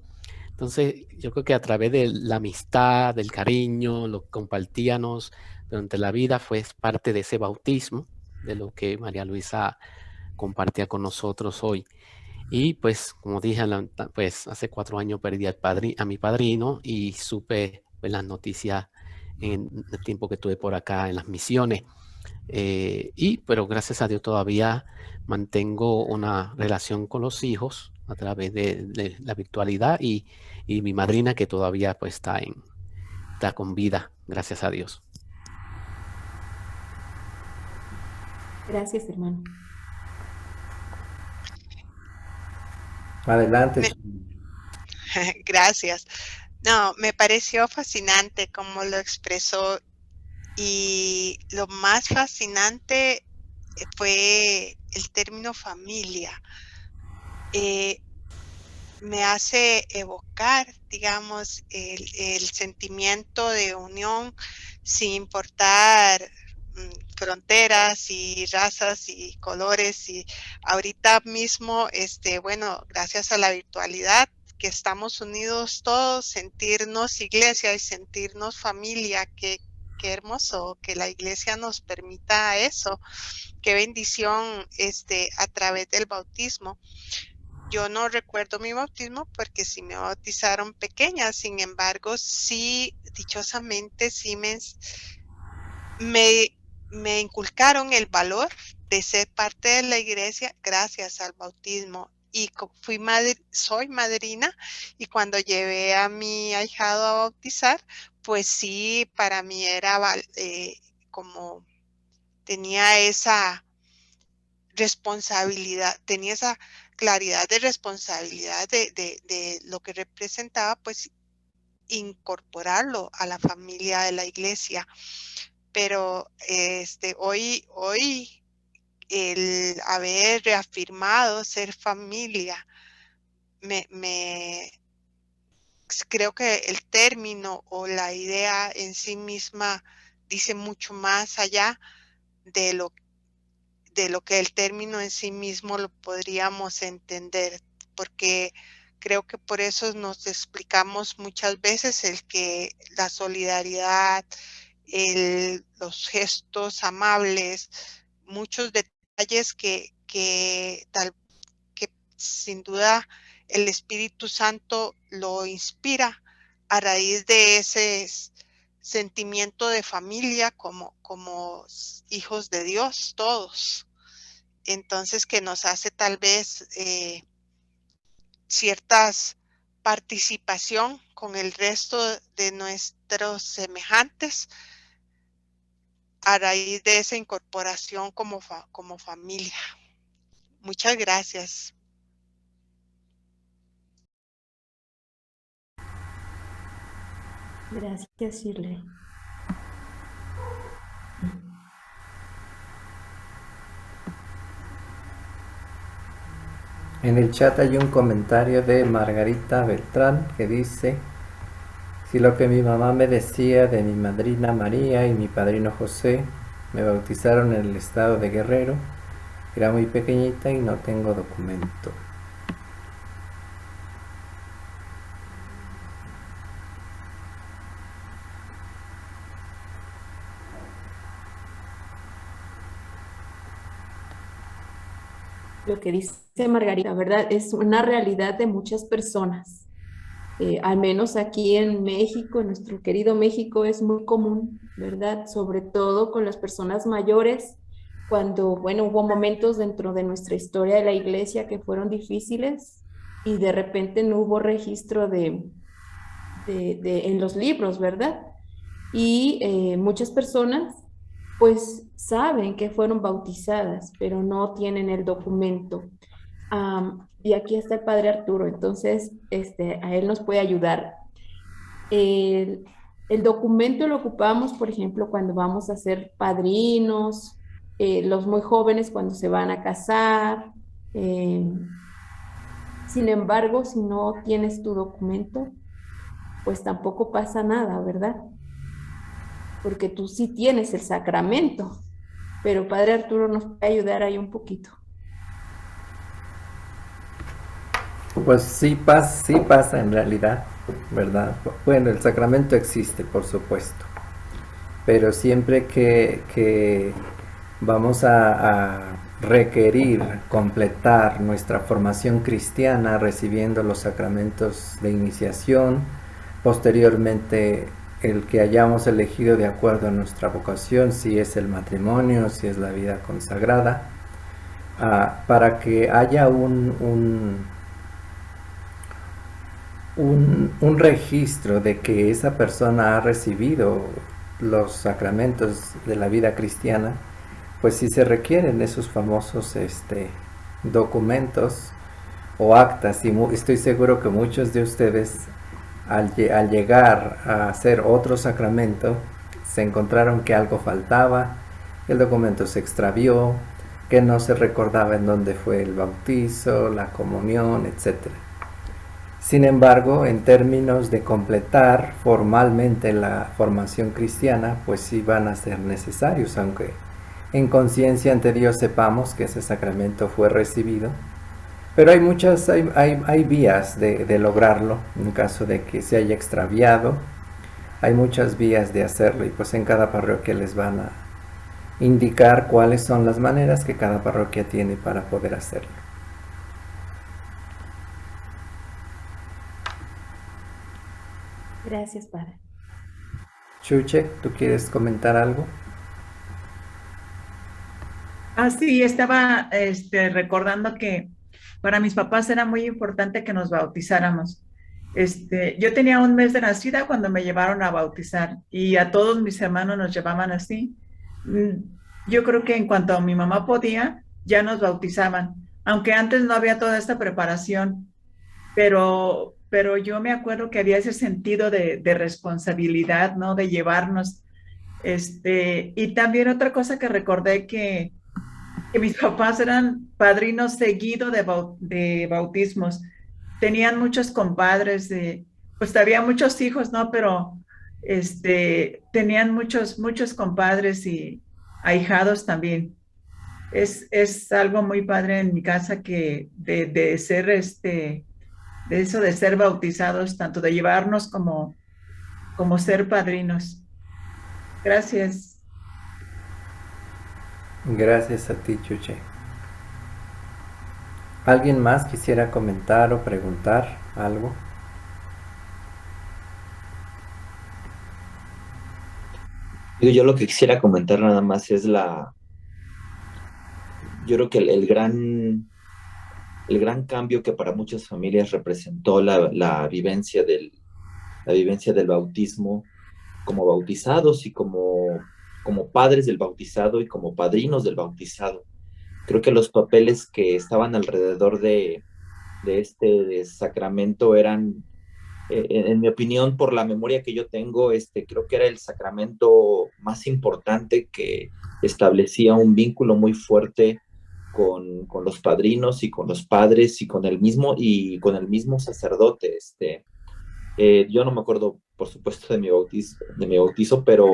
[SPEAKER 10] Entonces yo creo que a través de la amistad, del cariño, lo que compartíamos durante la vida fue parte de ese bautismo, de lo que María Luisa compartía con nosotros hoy. Y pues, como dije, pues hace 4 años perdí a mi padrino y supe pues, las noticias en el tiempo que estuve por acá en las misiones. Pero gracias a Dios todavía mantengo una relación con los hijos a través de la virtualidad y mi madrina que todavía pues está con vida, gracias a Dios.
[SPEAKER 1] Gracias, hermano.
[SPEAKER 5] Adelante.
[SPEAKER 9] Gracias. No, me pareció fascinante cómo lo expresó y lo más fascinante fue el término familia. Me hace evocar, digamos, el sentimiento de unión sin importar fronteras y razas y colores, y ahorita mismo, bueno, gracias a la virtualidad, que estamos unidos todos, sentirnos iglesia y sentirnos familia, qué hermoso que la iglesia nos permita eso, qué bendición a través del bautismo. Yo no recuerdo mi bautismo porque sí me bautizaron pequeña, sin embargo, sí, dichosamente, sí me inculcaron el valor de ser parte de la iglesia gracias al bautismo. Y soy madrina, y cuando llevé a mi ahijado a bautizar, pues sí, para mí era como tenía esa responsabilidad, tenía esa claridad de responsabilidad de lo que representaba, pues incorporarlo a la familia de la iglesia. Pero hoy el haber reafirmado ser familia, creo que el término o la idea en sí misma dice mucho más allá de lo que el término en sí mismo lo podríamos entender, porque creo que por eso nos explicamos muchas veces el que la solidaridad, los gestos amables, muchos detalles que sin duda el Espíritu Santo lo inspira a raíz de ese sentimiento de familia como hijos de Dios todos. Entonces, que nos hace tal vez ciertas participación con el resto de nuestros semejantes a raíz de esa incorporación como familia. Muchas gracias.
[SPEAKER 1] Gracias, Shirley.
[SPEAKER 5] En el chat hay un comentario de Margarita Beltrán que dice: si lo que mi mamá me decía de mi madrina María y mi padrino José, me bautizaron en el estado de Guerrero, era muy pequeñita y no tengo documento.
[SPEAKER 1] Lo que dice Margarita, ¿verdad? Es una realidad de muchas personas. Al menos aquí en México, en nuestro querido México, es muy común, ¿verdad? Sobre todo con las personas mayores, cuando, bueno, hubo momentos dentro de nuestra historia de la iglesia que fueron difíciles y de repente no hubo registro en los libros, ¿verdad? Y muchas personas pues saben que fueron bautizadas, pero no tienen el documento. Y aquí está el padre Arturo, entonces a él nos puede ayudar. El documento lo ocupamos, por ejemplo, cuando vamos a ser padrinos, los muy jóvenes cuando se van a casar. Sin embargo, si no tienes tu documento, pues tampoco pasa nada, ¿verdad? Porque tú sí tienes el sacramento, pero padre Arturo nos puede ayudar ahí un poquito.
[SPEAKER 5] Pues sí pasa en realidad, ¿verdad? Bueno, el sacramento existe, por supuesto, pero siempre que vamos a requerir completar nuestra formación cristiana recibiendo los sacramentos de iniciación, posteriormente el que hayamos elegido de acuerdo a nuestra vocación, si es el matrimonio, si es la vida consagrada, para que haya un registro de que esa persona ha recibido los sacramentos de la vida cristiana, pues sí se requieren esos famosos documentos o actas, y estoy seguro que muchos de ustedes al llegar a hacer otro sacramento se encontraron que algo faltaba, el documento se extravió, que no se recordaba en dónde fue el bautizo, la comunión, etc. Sin embargo, en términos de completar formalmente la formación cristiana, pues sí van a ser necesarios, aunque en conciencia ante Dios sepamos que ese sacramento fue recibido. Pero hay vías de lograrlo, en caso de que se haya extraviado. Hay muchas vías de hacerlo y pues en cada parroquia les van a indicar cuáles son las maneras que cada parroquia tiene para poder hacerlo.
[SPEAKER 1] Gracias, Padre.
[SPEAKER 5] Chuche, ¿tú quieres comentar algo?
[SPEAKER 6] Sí, estaba recordando que para mis papás era muy importante que nos bautizáramos. Yo tenía un mes de nacida cuando me llevaron a bautizar y a todos mis hermanos nos llevaban así. Yo creo que en cuanto a mi mamá podía, ya nos bautizaban, aunque antes no había toda esta preparación, pero yo me acuerdo que había ese sentido de responsabilidad, ¿no? De llevarnos. Y también otra cosa que recordé que mis papás eran padrinos seguidos de bautismos. Tenían muchos compadres, pues había muchos hijos, ¿no? Pero tenían muchos compadres y ahijados también. Es algo muy padre en mi casa que de ser de eso de ser bautizados, tanto de llevarnos como ser padrinos. Gracias.
[SPEAKER 5] Gracias a ti, Chuche. ¿Alguien más quisiera comentar o preguntar algo?
[SPEAKER 11] Yo lo que quisiera comentar nada más es yo creo que el gran cambio que para muchas familias representó la vivencia del bautismo como bautizados y como padres del bautizado y como padrinos del bautizado. Creo que los papeles que estaban alrededor de este sacramento eran, en mi opinión, por la memoria que yo tengo, creo que era el sacramento más importante que establecía un vínculo muy fuerte con los padrinos y con los padres y con el mismo sacerdote. Yo no me acuerdo, por supuesto, de mi bautizo, pero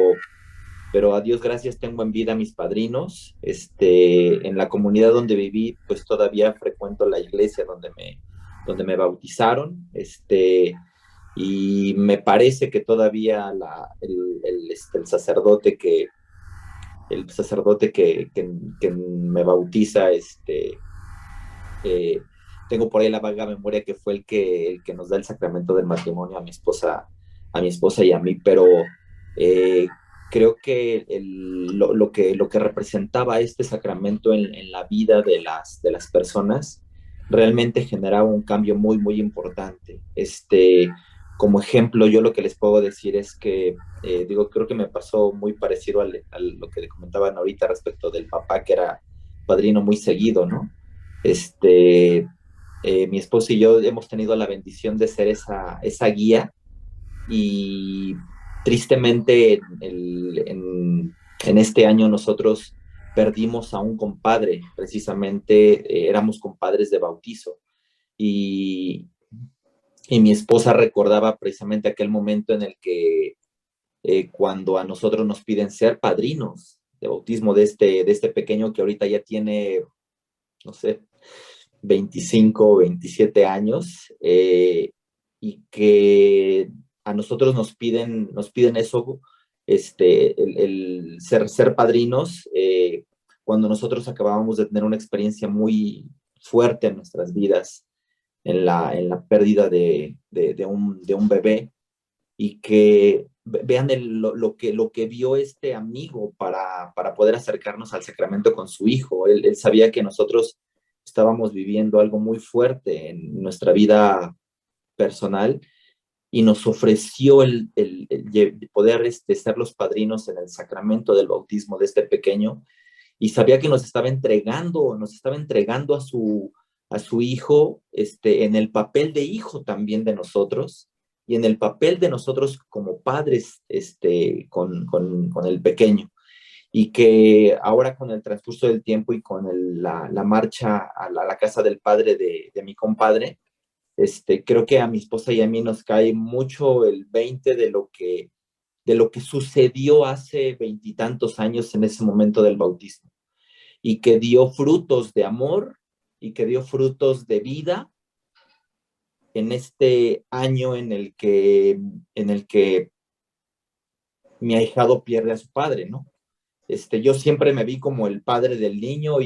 [SPEAKER 11] a Dios gracias tengo en vida a mis padrinos. En la comunidad donde viví, pues todavía frecuento la iglesia donde me bautizaron. Y me parece que todavía el sacerdote que me bautiza, tengo por ahí la vaga memoria que fue el que nos da el sacramento del matrimonio a mi esposa y a mí, pero creo que lo que representaba este sacramento en la vida de las personas realmente generaba un cambio muy, muy importante. Como ejemplo, yo lo que les puedo decir es que, creo que me pasó muy parecido a lo que le comentaban ahorita respecto del papá, que era padrino muy seguido, ¿no? Mi esposa y yo hemos tenido la bendición de ser esa guía y tristemente en este año nosotros perdimos a un compadre, precisamente éramos compadres de bautizo y mi esposa recordaba precisamente aquel momento en el que cuando a nosotros nos piden ser padrinos de bautismo de este pequeño que ahorita ya tiene, no sé, 25 o 27 años, y que a nosotros nos piden eso, el ser padrinos, cuando nosotros acabábamos de tener una experiencia muy fuerte en nuestras vidas, en la pérdida de un bebé, y que vean lo que vio este amigo para poder acercarnos al sacramento con su hijo. Él sabía que nosotros estábamos viviendo algo muy fuerte en nuestra vida personal y nos ofreció el poder ser los padrinos en el sacramento del bautismo de este pequeño, y sabía que nos estaba entregando a su hijo, en el papel de hijo también de nosotros y en el papel de nosotros como padres, con el pequeño. Y que ahora con el transcurso del tiempo y con la marcha a la casa del padre de mi compadre, creo que a mi esposa y a mí nos cae mucho el 20 de lo que lo que sucedió hace 20 y tantos años en ese momento del bautismo, y que dio frutos de amor y que dio frutos de vida en este año en el que mi ahijado pierde a su padre, ¿no? Yo siempre me vi como el padre del niño,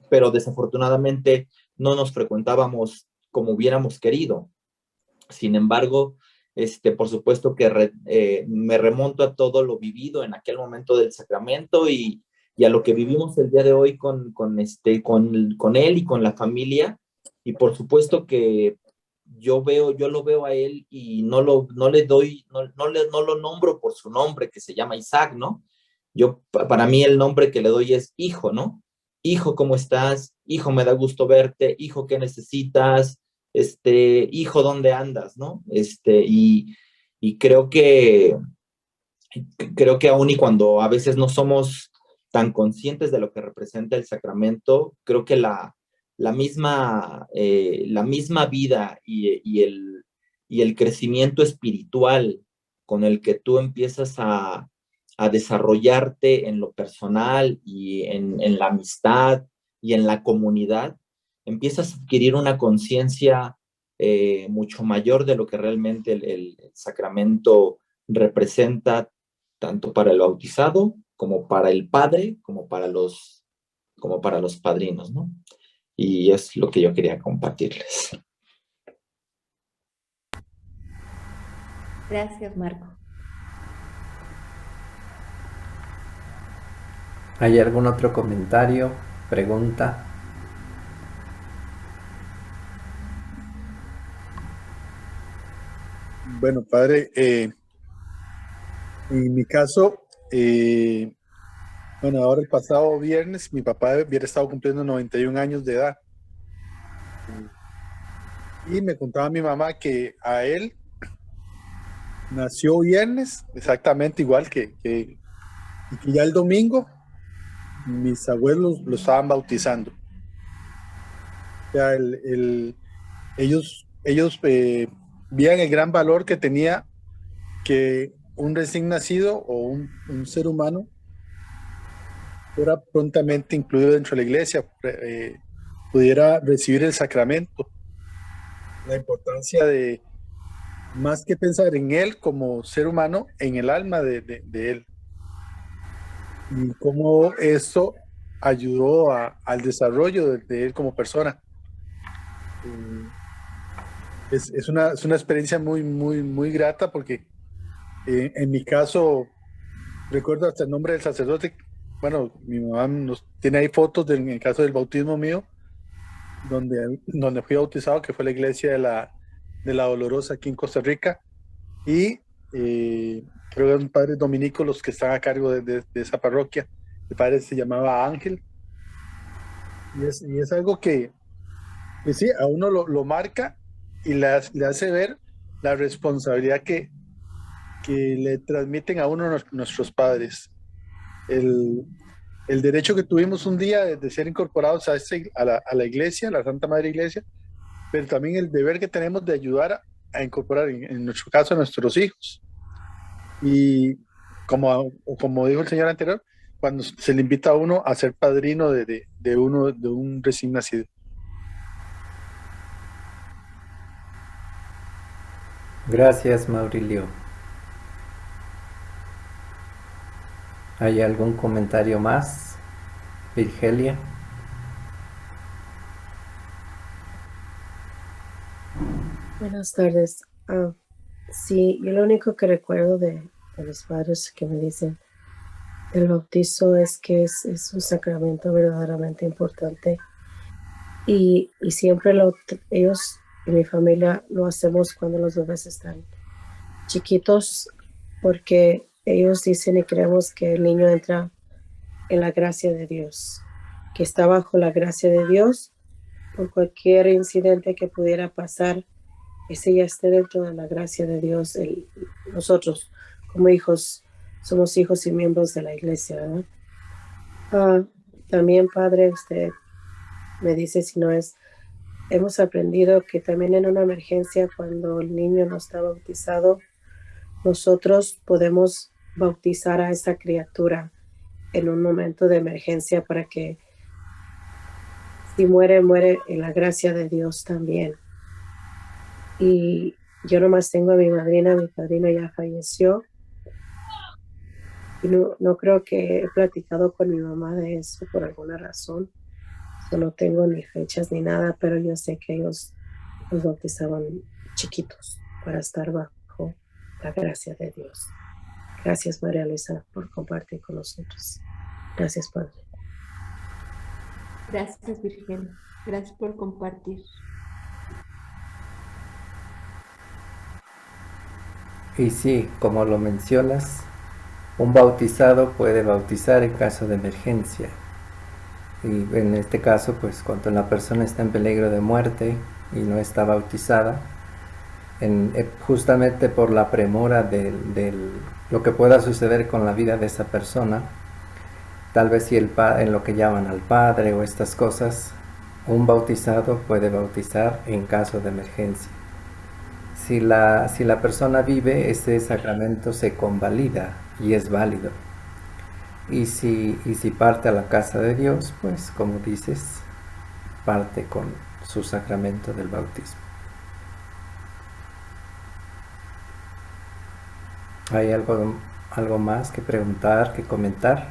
[SPEAKER 11] pero desafortunadamente no nos frecuentábamos como hubiéramos querido. Sin embargo, por supuesto que me remonto a todo lo vivido en aquel momento del sacramento y a lo que vivimos el día de hoy con él y con la familia. Y por supuesto que yo lo veo a él y no lo nombro por su nombre, que se llama Isaac, ¿no? Para mí el nombre que le doy es hijo, ¿no? Hijo, ¿cómo estás? Hijo, me da gusto verte. Hijo, ¿qué necesitas? Hijo, ¿dónde andas? ¿No? Y creo que aún y cuando a veces no somos tan conscientes de lo que representa el sacramento, creo que la misma vida y el crecimiento espiritual con el que tú empiezas a desarrollarte en lo personal y en la amistad y en la comunidad, empiezas a adquirir una conciencia mucho mayor de lo que realmente el sacramento representa, tanto para el bautizado como para el padre, como para los padrinos, ¿no? Y es lo que yo quería compartirles.
[SPEAKER 1] Gracias, Marco.
[SPEAKER 5] ¿Hay algún otro comentario, pregunta?
[SPEAKER 7] Bueno, padre, en mi caso, bueno, ahora el pasado viernes mi papá hubiera estado cumpliendo 91 años de edad. Y me contaba mi mamá que a él nació viernes, exactamente igual y que ya el domingo mis abuelos lo estaban bautizando. O sea, ellos veían el gran valor que tenía que un recién nacido o un ser humano fuera prontamente incluido dentro de la iglesia, pudiera recibir el sacramento. La importancia de, más que pensar en él como ser humano, en el alma de él. Y cómo eso ayudó al desarrollo de él como persona. Es una experiencia muy, muy, muy grata porque en mi caso, recuerdo hasta el nombre del sacerdote. Bueno, mi mamá tiene ahí fotos en el caso del bautismo mío, donde fui bautizado, que fue la iglesia de la Dolorosa aquí en Costa Rica. Y creo que eran padres dominicos los que están a cargo de esa parroquia. El padre se llamaba Ángel. Y es algo que sí, a uno lo marca y le hace ver la responsabilidad que le transmiten a uno nuestros padres. El derecho que tuvimos un día de ser incorporados a la iglesia, a la Santa Madre Iglesia, pero también el deber que tenemos de ayudar a incorporar, en nuestro caso, a nuestros hijos. Y como dijo el señor anterior, cuando se le invita a uno a ser padrino de un recién nacido.
[SPEAKER 5] Gracias, Maurilio. ¿Hay algún comentario más, Virgelia?
[SPEAKER 12] Buenas tardes. Sí, yo lo único que recuerdo de mis padres que me dicen del bautizo es que es un sacramento verdaderamente importante y siempre ellos y mi familia lo hacemos cuando los bebés están chiquitos porque ellos dicen y creemos que el niño entra en la gracia de Dios, que está bajo la gracia de Dios por cualquier incidente que pudiera pasar. Ese ya esté dentro de la gracia de Dios. Nosotros como hijos somos hijos y miembros de la iglesia, ¿verdad? También, padre, usted me dice si no es, hemos aprendido que también en una emergencia cuando el niño no está bautizado, nosotros podemos bautizar a esa criatura en un momento de emergencia para que si muere, muere en la gracia de Dios también. Y yo nomás tengo a mi padrina ya falleció. Y no creo que he platicado con mi mamá de eso por alguna razón. No tengo ni fechas ni nada, pero yo sé que ellos los bautizaban chiquitos para estar bajo la gracia de Dios. Gracias, María Luisa, por compartir con nosotros. Gracias, Padre.
[SPEAKER 1] Gracias, Virgen. Gracias por compartir.
[SPEAKER 5] Y sí, como lo mencionas, un bautizado puede bautizar en caso de emergencia. Y en este caso, pues cuando la persona está en peligro de muerte y no está bautizada, justamente por la premura de lo que pueda suceder con la vida de esa persona, tal vez si en lo que llaman al padre o estas cosas, un bautizado puede bautizar en caso de emergencia. Si la persona vive, ese sacramento se convalida y es válido. Y si parte a la casa de Dios, pues como dices, parte con su sacramento del bautismo. ¿Hay algo más que preguntar, que comentar?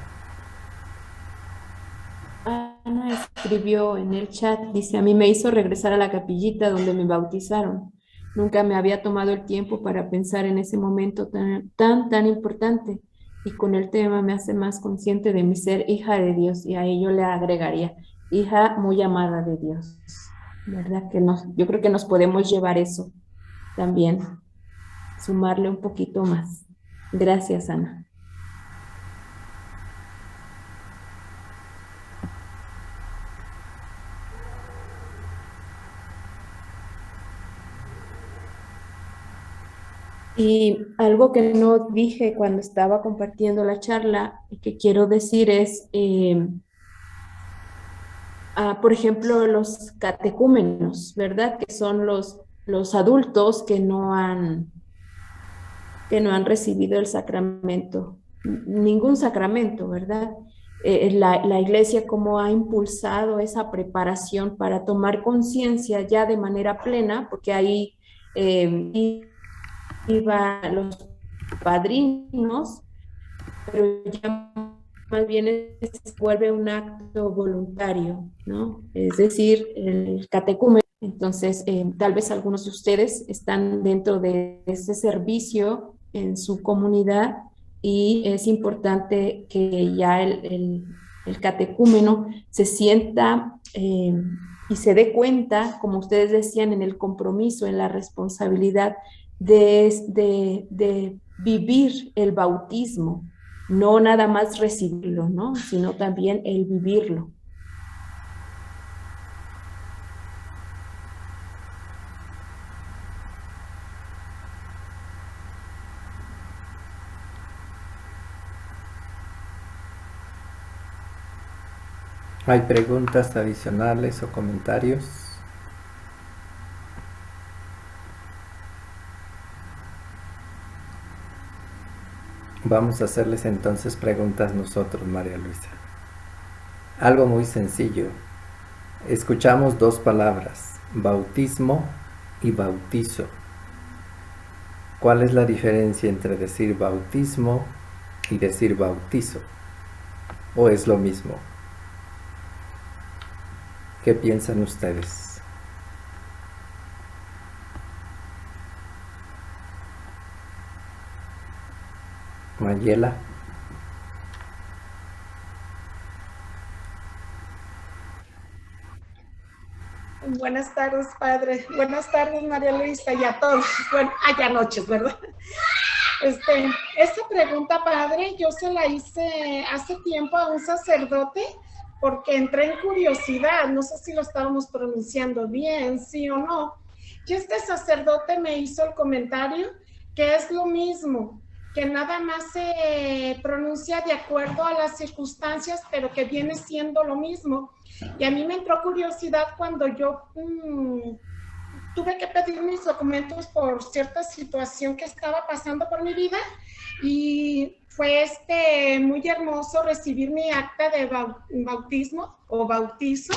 [SPEAKER 1] Ana escribió en el chat, dice, a mí me hizo regresar a la capillita donde me bautizaron. Nunca me había tomado el tiempo para pensar en ese momento tan importante. Y con el tema me hace más consciente de mi ser hija de Dios, y a ello le agregaría, hija muy amada de Dios. ¿Verdad? Yo creo que nos podemos llevar eso también, sumarle un poquito más. Gracias, Ana. Y algo que no dije cuando estaba compartiendo la charla y que quiero decir es, por ejemplo, los catecúmenos, ¿verdad? Que son los adultos que no han recibido el sacramento, ningún sacramento, ¿verdad? La iglesia como ha impulsado esa preparación para tomar conciencia ya de manera plena, porque ahí iban los padrinos, pero ya más bien se vuelve un acto voluntario, ¿no? Es decir, el catecúmeno. Entonces, tal vez algunos de ustedes están dentro de ese servicio en su comunidad y es importante que ya el catecúmeno se sienta y se dé cuenta, como ustedes decían, en el compromiso, en la responsabilidad de vivir el bautismo, no nada más recibirlo, ¿no? Sino también el vivirlo.
[SPEAKER 5] ¿Hay preguntas adicionales o comentarios? Vamos a hacerles entonces preguntas nosotros, María Luisa. Algo muy sencillo. Escuchamos dos palabras, bautismo y bautizo. ¿Cuál es la diferencia entre decir bautismo y decir bautizo? ¿O es lo mismo? ¿Qué piensan ustedes? Mayela.
[SPEAKER 13] Buenas tardes, padre. Buenas tardes, María Luisa, y a todos. Bueno, ya noches, ¿verdad? Esta pregunta, padre, yo se la hice hace tiempo a un sacerdote porque entré en curiosidad. No sé si lo estábamos pronunciando bien, sí o no. Y este sacerdote me hizo el comentario que es lo mismo, que nada más se pronuncia de acuerdo a las circunstancias, pero que viene siendo lo mismo. Y a mí me entró curiosidad cuando yo tuve que pedir mis documentos por cierta situación que estaba pasando por mi vida y fue muy hermoso recibir mi acta de bautismo o bautizo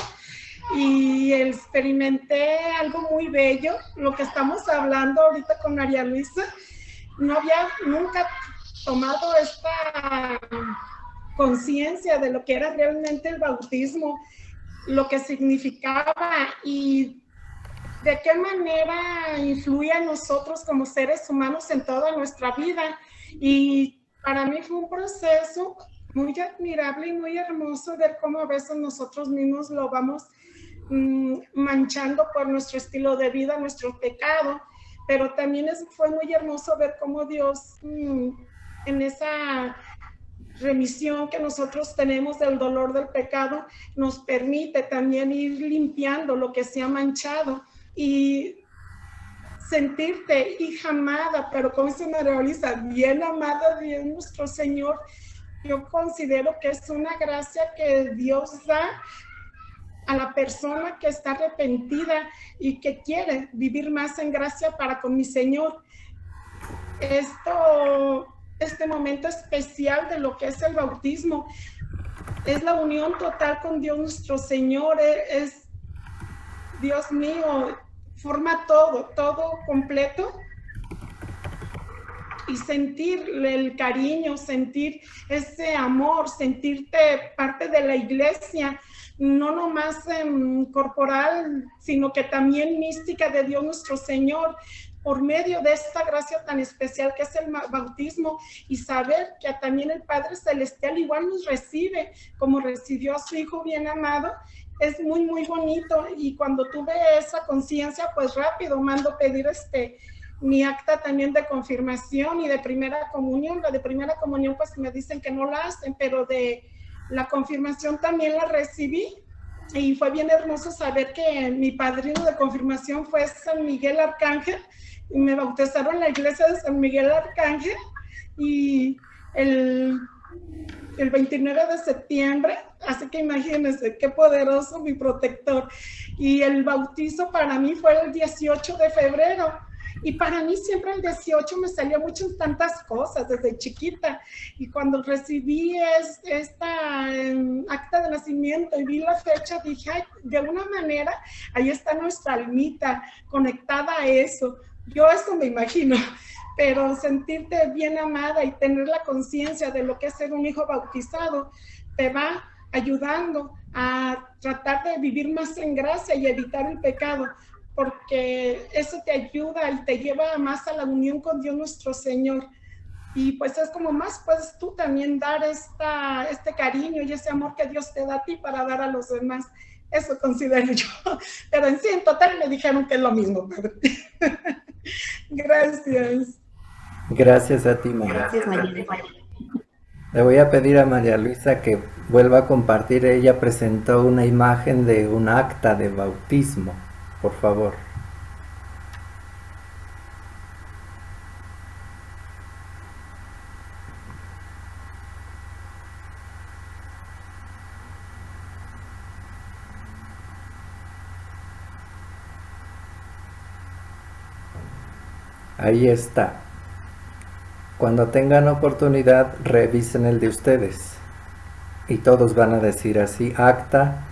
[SPEAKER 13] y experimenté algo muy bello, lo que estamos hablando ahorita con María Luisa. No había nunca tomado esta conciencia de lo que era realmente el bautismo, lo que significaba y de qué manera influye a nosotros como seres humanos en toda nuestra vida. Y para mí fue un proceso muy admirable y muy hermoso ver cómo a veces nosotros mismos lo vamos manchando por nuestro estilo de vida, nuestro pecado, pero también fue muy hermoso ver cómo Dios en esa remisión que nosotros tenemos del dolor del pecado nos permite también ir limpiando lo que se ha manchado y sentirte hija amada, pero como dice María Luisa, bien amada de nuestro Señor. Yo considero que es una gracia que Dios da a la persona que está arrepentida y que quiere vivir más en gracia para con mi Señor. Este momento especial de lo que es el bautismo es la unión total con Dios nuestro Señor, es Dios mío, forma todo completo y sentir el cariño, sentir ese amor, sentirte parte de la iglesia, no nomás corporal, sino que también mística de Dios nuestro Señor, por medio de esta gracia tan especial que es el bautismo y saber que también el Padre Celestial igual nos recibe como recibió a su Hijo bien amado, es muy, muy bonito. Y cuando tuve esa conciencia, pues rápido mando pedir mi acta también de confirmación y de primera comunión. La de primera comunión pues me dicen que no la hacen, pero de la confirmación también la recibí. Y fue bien hermoso saber que mi padrino de confirmación fue San Miguel Arcángel. Y me bautizaron en la iglesia de San Miguel Arcángel. Y el 29 de septiembre, así que imagínense qué poderoso mi protector. Y el bautizo para mí fue el 18 de febrero. Y para mí siempre el 18 me salió muchas tantas cosas desde chiquita. Y cuando recibí esta acta de nacimiento y vi la fecha, dije, ay, de alguna manera, ahí está nuestra almita conectada a eso. Yo eso me imagino. Pero sentirte bien amada y tener la conciencia de lo que es ser un hijo bautizado te va ayudando a tratar de vivir más en gracia y evitar el pecado, porque eso te ayuda y te lleva más a la unión con Dios nuestro Señor. Y pues es como más puedes tú también dar este cariño y ese amor que Dios te da a ti para dar a los demás. Eso considero yo. Pero en sí, en total me dijeron que es lo mismo, padre. Gracias.
[SPEAKER 5] Gracias a ti, María.
[SPEAKER 1] Gracias, María.
[SPEAKER 5] Le voy a pedir a María Luisa que vuelva a compartir. Ella presentó una imagen de un acta de bautismo. Por favor. Ahí está. Cuando tengan oportunidad, revisen el de ustedes. Y todos van a decir así, acta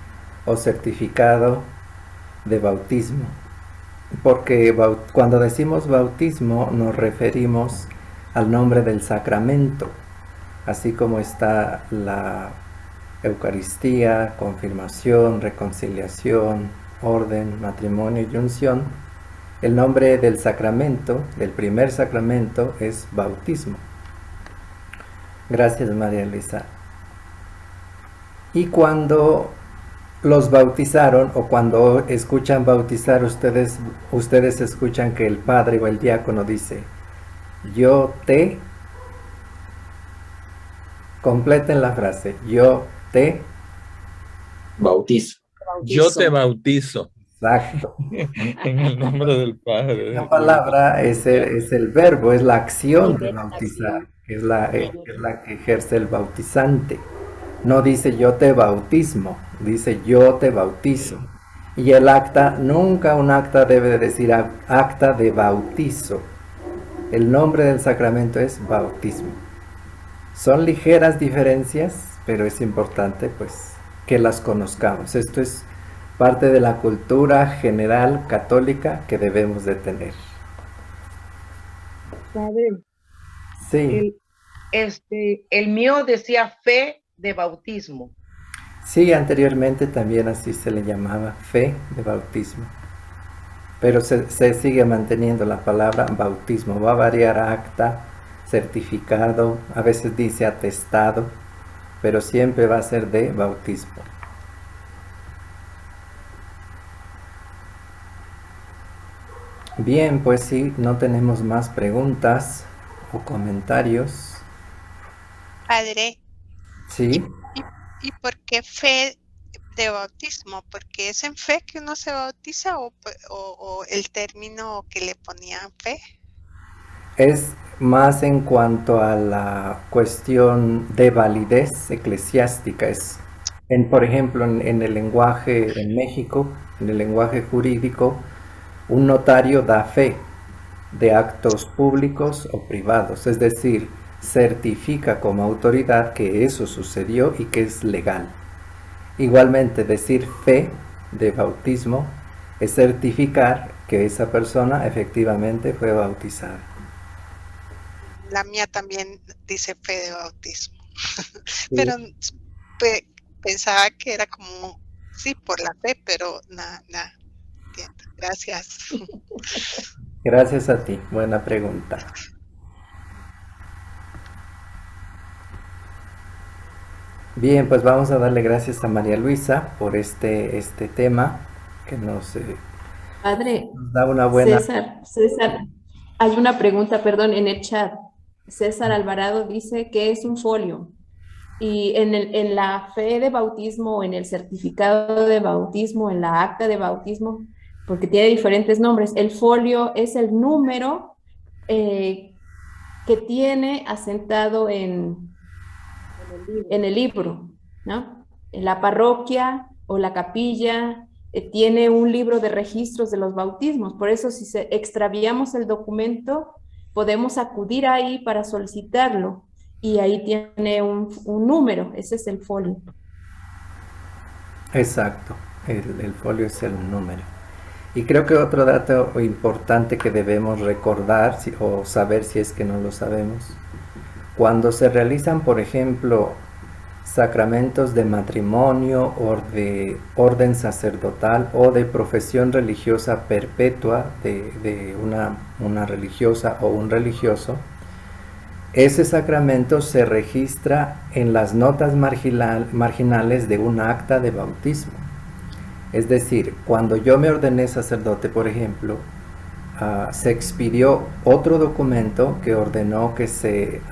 [SPEAKER 5] o certificado de bautismo. Porque cuando decimos bautismo nos referimos al nombre del sacramento. Así como está la Eucaristía, confirmación, reconciliación, orden, matrimonio y unción. El nombre del sacramento, del primer sacramento, es bautismo. Gracias, María Luisa. Y cuando los bautizaron, o cuando escuchan bautizar, ustedes escuchan que el padre o el diácono dice, yo te, completen la frase, yo te
[SPEAKER 11] bautizo.
[SPEAKER 3] Yo te bautizo.
[SPEAKER 5] Exacto.
[SPEAKER 3] En el nombre del Padre.
[SPEAKER 5] La palabra es el verbo, es la acción de bautizar, que es la que ejerce el bautizante. No dice yo te bautismo, dice yo te bautizo. Y el acta, nunca un acta debe de decir acta de bautizo. El nombre del sacramento es bautismo. Son ligeras diferencias, pero es importante pues que las conozcamos. Esto es parte de la cultura general católica que debemos de tener.
[SPEAKER 14] Padre,
[SPEAKER 5] Sí,
[SPEAKER 14] el mío decía fe de bautismo.
[SPEAKER 5] sí, anteriormente también así se le llamaba fe de bautismo. Pero se sigue manteniendo la palabra bautismo. Va a variar acta, certificado, a veces dice atestado, pero siempre va a ser de bautismo. Bien, pues sí, no tenemos más preguntas o comentarios.
[SPEAKER 9] Padre,
[SPEAKER 5] Sí,
[SPEAKER 9] ¿y por qué fe de bautismo? ¿Porque es en fe que uno se bautiza o el término que le ponían fe?
[SPEAKER 5] es más en cuanto a la cuestión de validez eclesiástica. Por ejemplo, en el lenguaje en México, en el lenguaje jurídico, un notario da fe de actos públicos o privados, es decir, certifica como autoridad que eso sucedió y que es legal. Igualmente, decir fe de bautismo es certificar que esa persona efectivamente fue bautizada.
[SPEAKER 9] La mía también dice fe de bautismo,
[SPEAKER 5] Sí.
[SPEAKER 9] pero pensaba que era como, sí, por la fe, pero nada, entiendo. Gracias.
[SPEAKER 5] Gracias a ti, buena pregunta. Bien, pues vamos a darle gracias a María Luisa por este tema que nos
[SPEAKER 1] Padre,
[SPEAKER 5] da una buena...
[SPEAKER 1] César, hay una pregunta, perdón, en el chat. César Alvarado dice que es un folio. Y en la fe de bautismo, en el certificado de bautismo, en la acta de bautismo, porque tiene diferentes nombres, el folio es el número que tiene asentado en el libro, ¿no? En la parroquia o la capilla tiene un libro de registros de los bautismos. Por eso, si extraviamos el documento, podemos acudir ahí para solicitarlo. Y ahí tiene un número, ese es el folio.
[SPEAKER 5] Exacto, el folio es el número. Y creo que otro dato importante que debemos recordar o saber si es que no lo sabemos, cuando se realizan, por ejemplo, sacramentos de matrimonio o de orden sacerdotal o de profesión religiosa perpetua de una religiosa o un religioso, ese sacramento se registra en las notas marginales de un acta de bautismo. Es decir, cuando yo me ordené sacerdote, por ejemplo, se expidió otro documento que ordenó que se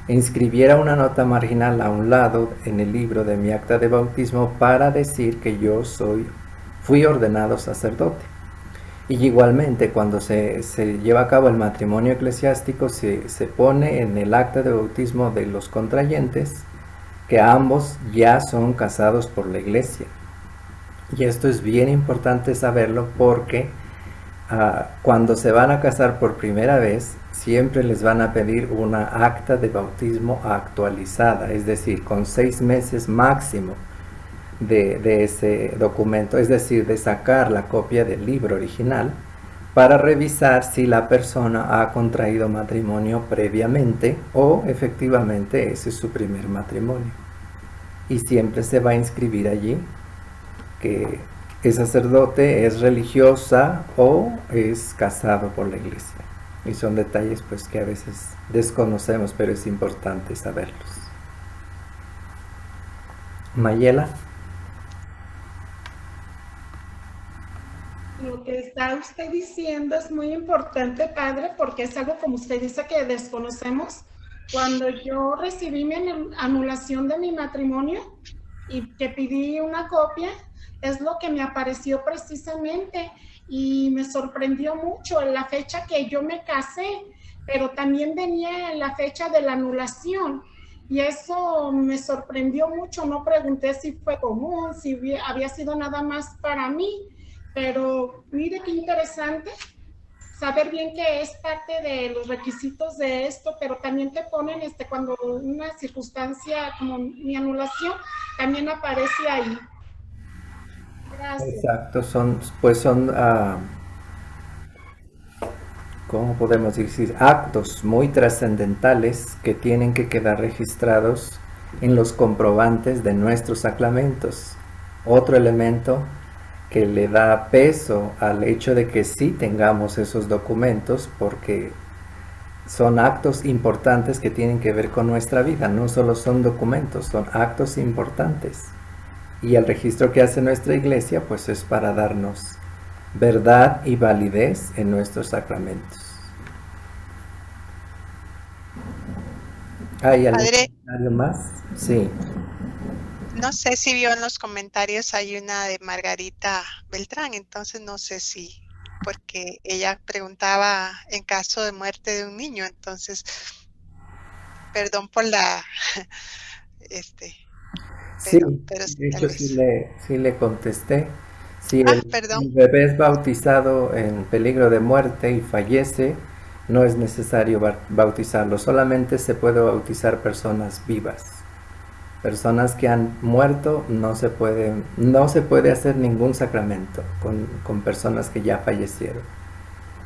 [SPEAKER 5] inscribiera una nota marginal a un lado en el libro de mi acta de bautismo para decir que yo fui ordenado sacerdote. Y igualmente, cuando se lleva a cabo el matrimonio eclesiástico, se pone en el acta de bautismo de los contrayentes que ambos ya son casados por la iglesia. Y esto es bien importante saberlo porque cuando se van a casar por primera vez, siempre les van a pedir una acta de bautismo actualizada, es decir, con 6 meses máximo de ese documento, es decir, de sacar la copia del libro original para revisar si la persona ha contraído matrimonio previamente o efectivamente ese es su primer matrimonio. Y siempre se va a inscribir allí que es sacerdote, es religiosa o es casado por la iglesia. Y son detalles pues que a veces desconocemos, pero es importante saberlos. Mayela.
[SPEAKER 13] Lo que está usted diciendo es muy importante, padre, porque es algo, como usted dice, que desconocemos. Cuando yo recibí mi anulación de mi matrimonio y que pedí una copia, es lo que me apareció precisamente y me sorprendió mucho en la fecha que yo me casé, pero también venía en la fecha de la anulación. Y eso me sorprendió mucho, no pregunté si fue común, si había sido nada más para mí, pero mire qué interesante saber bien que es parte de los requisitos de esto, pero también te ponen cuando una circunstancia como mi anulación también aparece ahí. Gracias.
[SPEAKER 5] Exacto, son ¿cómo podemos decir? Actos muy trascendentales que tienen que quedar registrados en los comprobantes de nuestros sacramentos. Otro elemento que le da peso al hecho de que sí tengamos esos documentos, porque son actos importantes que tienen que ver con nuestra vida, no solo son documentos, son actos importantes. Y el registro que hace nuestra iglesia pues es para darnos verdad y validez en nuestros sacramentos. ¿Hay algún comentario más? Sí.
[SPEAKER 9] No sé si vio en los comentarios, hay una de Margarita Beltrán, entonces no sé si, porque ella preguntaba en caso de muerte de un niño, entonces, perdón por la,
[SPEAKER 5] Sí,
[SPEAKER 9] pero
[SPEAKER 5] de hecho sí le contesté. Si
[SPEAKER 9] perdón.
[SPEAKER 5] el bebé es bautizado en peligro de muerte y fallece, no es necesario bautizarlo, solamente se puede bautizar personas vivas. Personas que han muerto no se puede hacer ningún sacramento con personas que ya fallecieron.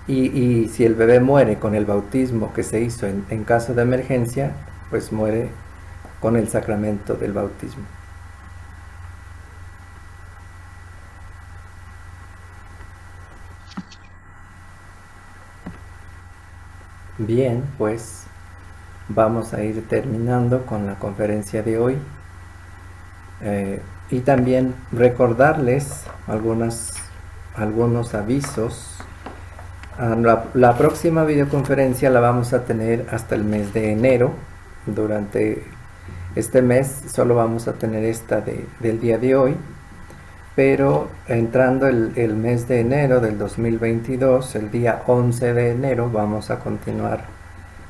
[SPEAKER 5] Y si el bebé muere con el bautismo que se hizo en caso de emergencia, pues muere con el sacramento del bautismo. Bien, pues vamos a ir terminando con la conferencia de hoy. Y también recordarles algunos avisos. La próxima videoconferencia la vamos a tener hasta el mes de enero. Durante este mes solo vamos a tener esta del día de hoy. Pero entrando el mes de enero del 2022, el día 11 de enero, vamos a continuar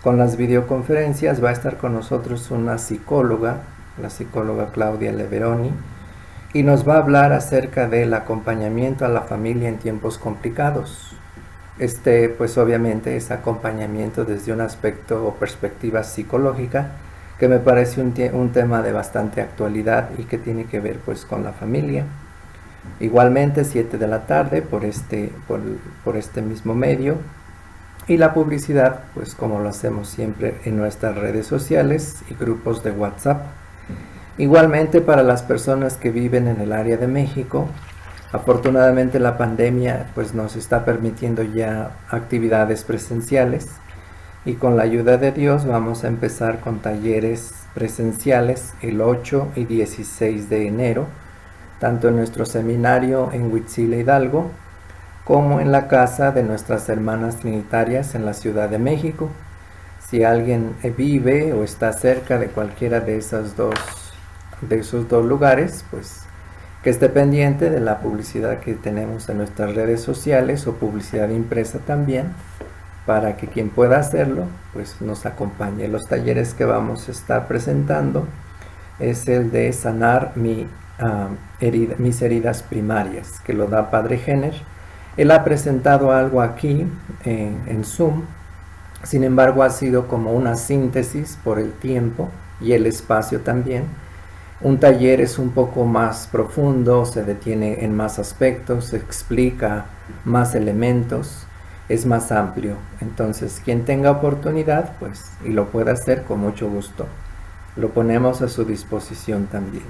[SPEAKER 5] con las videoconferencias. Va a estar con nosotros una psicóloga, la psicóloga Claudia Leveroni, y nos va a hablar acerca del acompañamiento a la familia en tiempos complicados. Pues obviamente es acompañamiento desde un aspecto o perspectiva psicológica, que me parece un tema de bastante actualidad y que tiene que ver pues con la familia. Igualmente 7 de la tarde por este mismo medio, y la publicidad pues como lo hacemos siempre en nuestras redes sociales y grupos de WhatsApp. Igualmente para las personas que viven en el área de México, afortunadamente la pandemia pues nos está permitiendo ya actividades presenciales, y con la ayuda de Dios vamos a empezar con talleres presenciales el 8 y 16 de enero, tanto en nuestro seminario en Huitzila, Hidalgo, como en la casa de nuestras hermanas trinitarias en la Ciudad de México. Si alguien vive o está cerca de cualquiera de esos dos lugares, pues que esté pendiente de la publicidad que tenemos en nuestras redes sociales o publicidad impresa también, para que quien pueda hacerlo pues nos acompañe. Los talleres que vamos a estar presentando es el de sanar mis heridas primarias, que lo da Padre Jenner. Él ha presentado algo aquí en Zoom, sin embargo ha sido como una síntesis por el tiempo y el espacio también. Un taller es un poco más profundo, se detiene en más aspectos, se explica más elementos, es más amplio. Entonces quien tenga oportunidad pues y lo pueda hacer, con mucho gusto lo ponemos a su disposición también.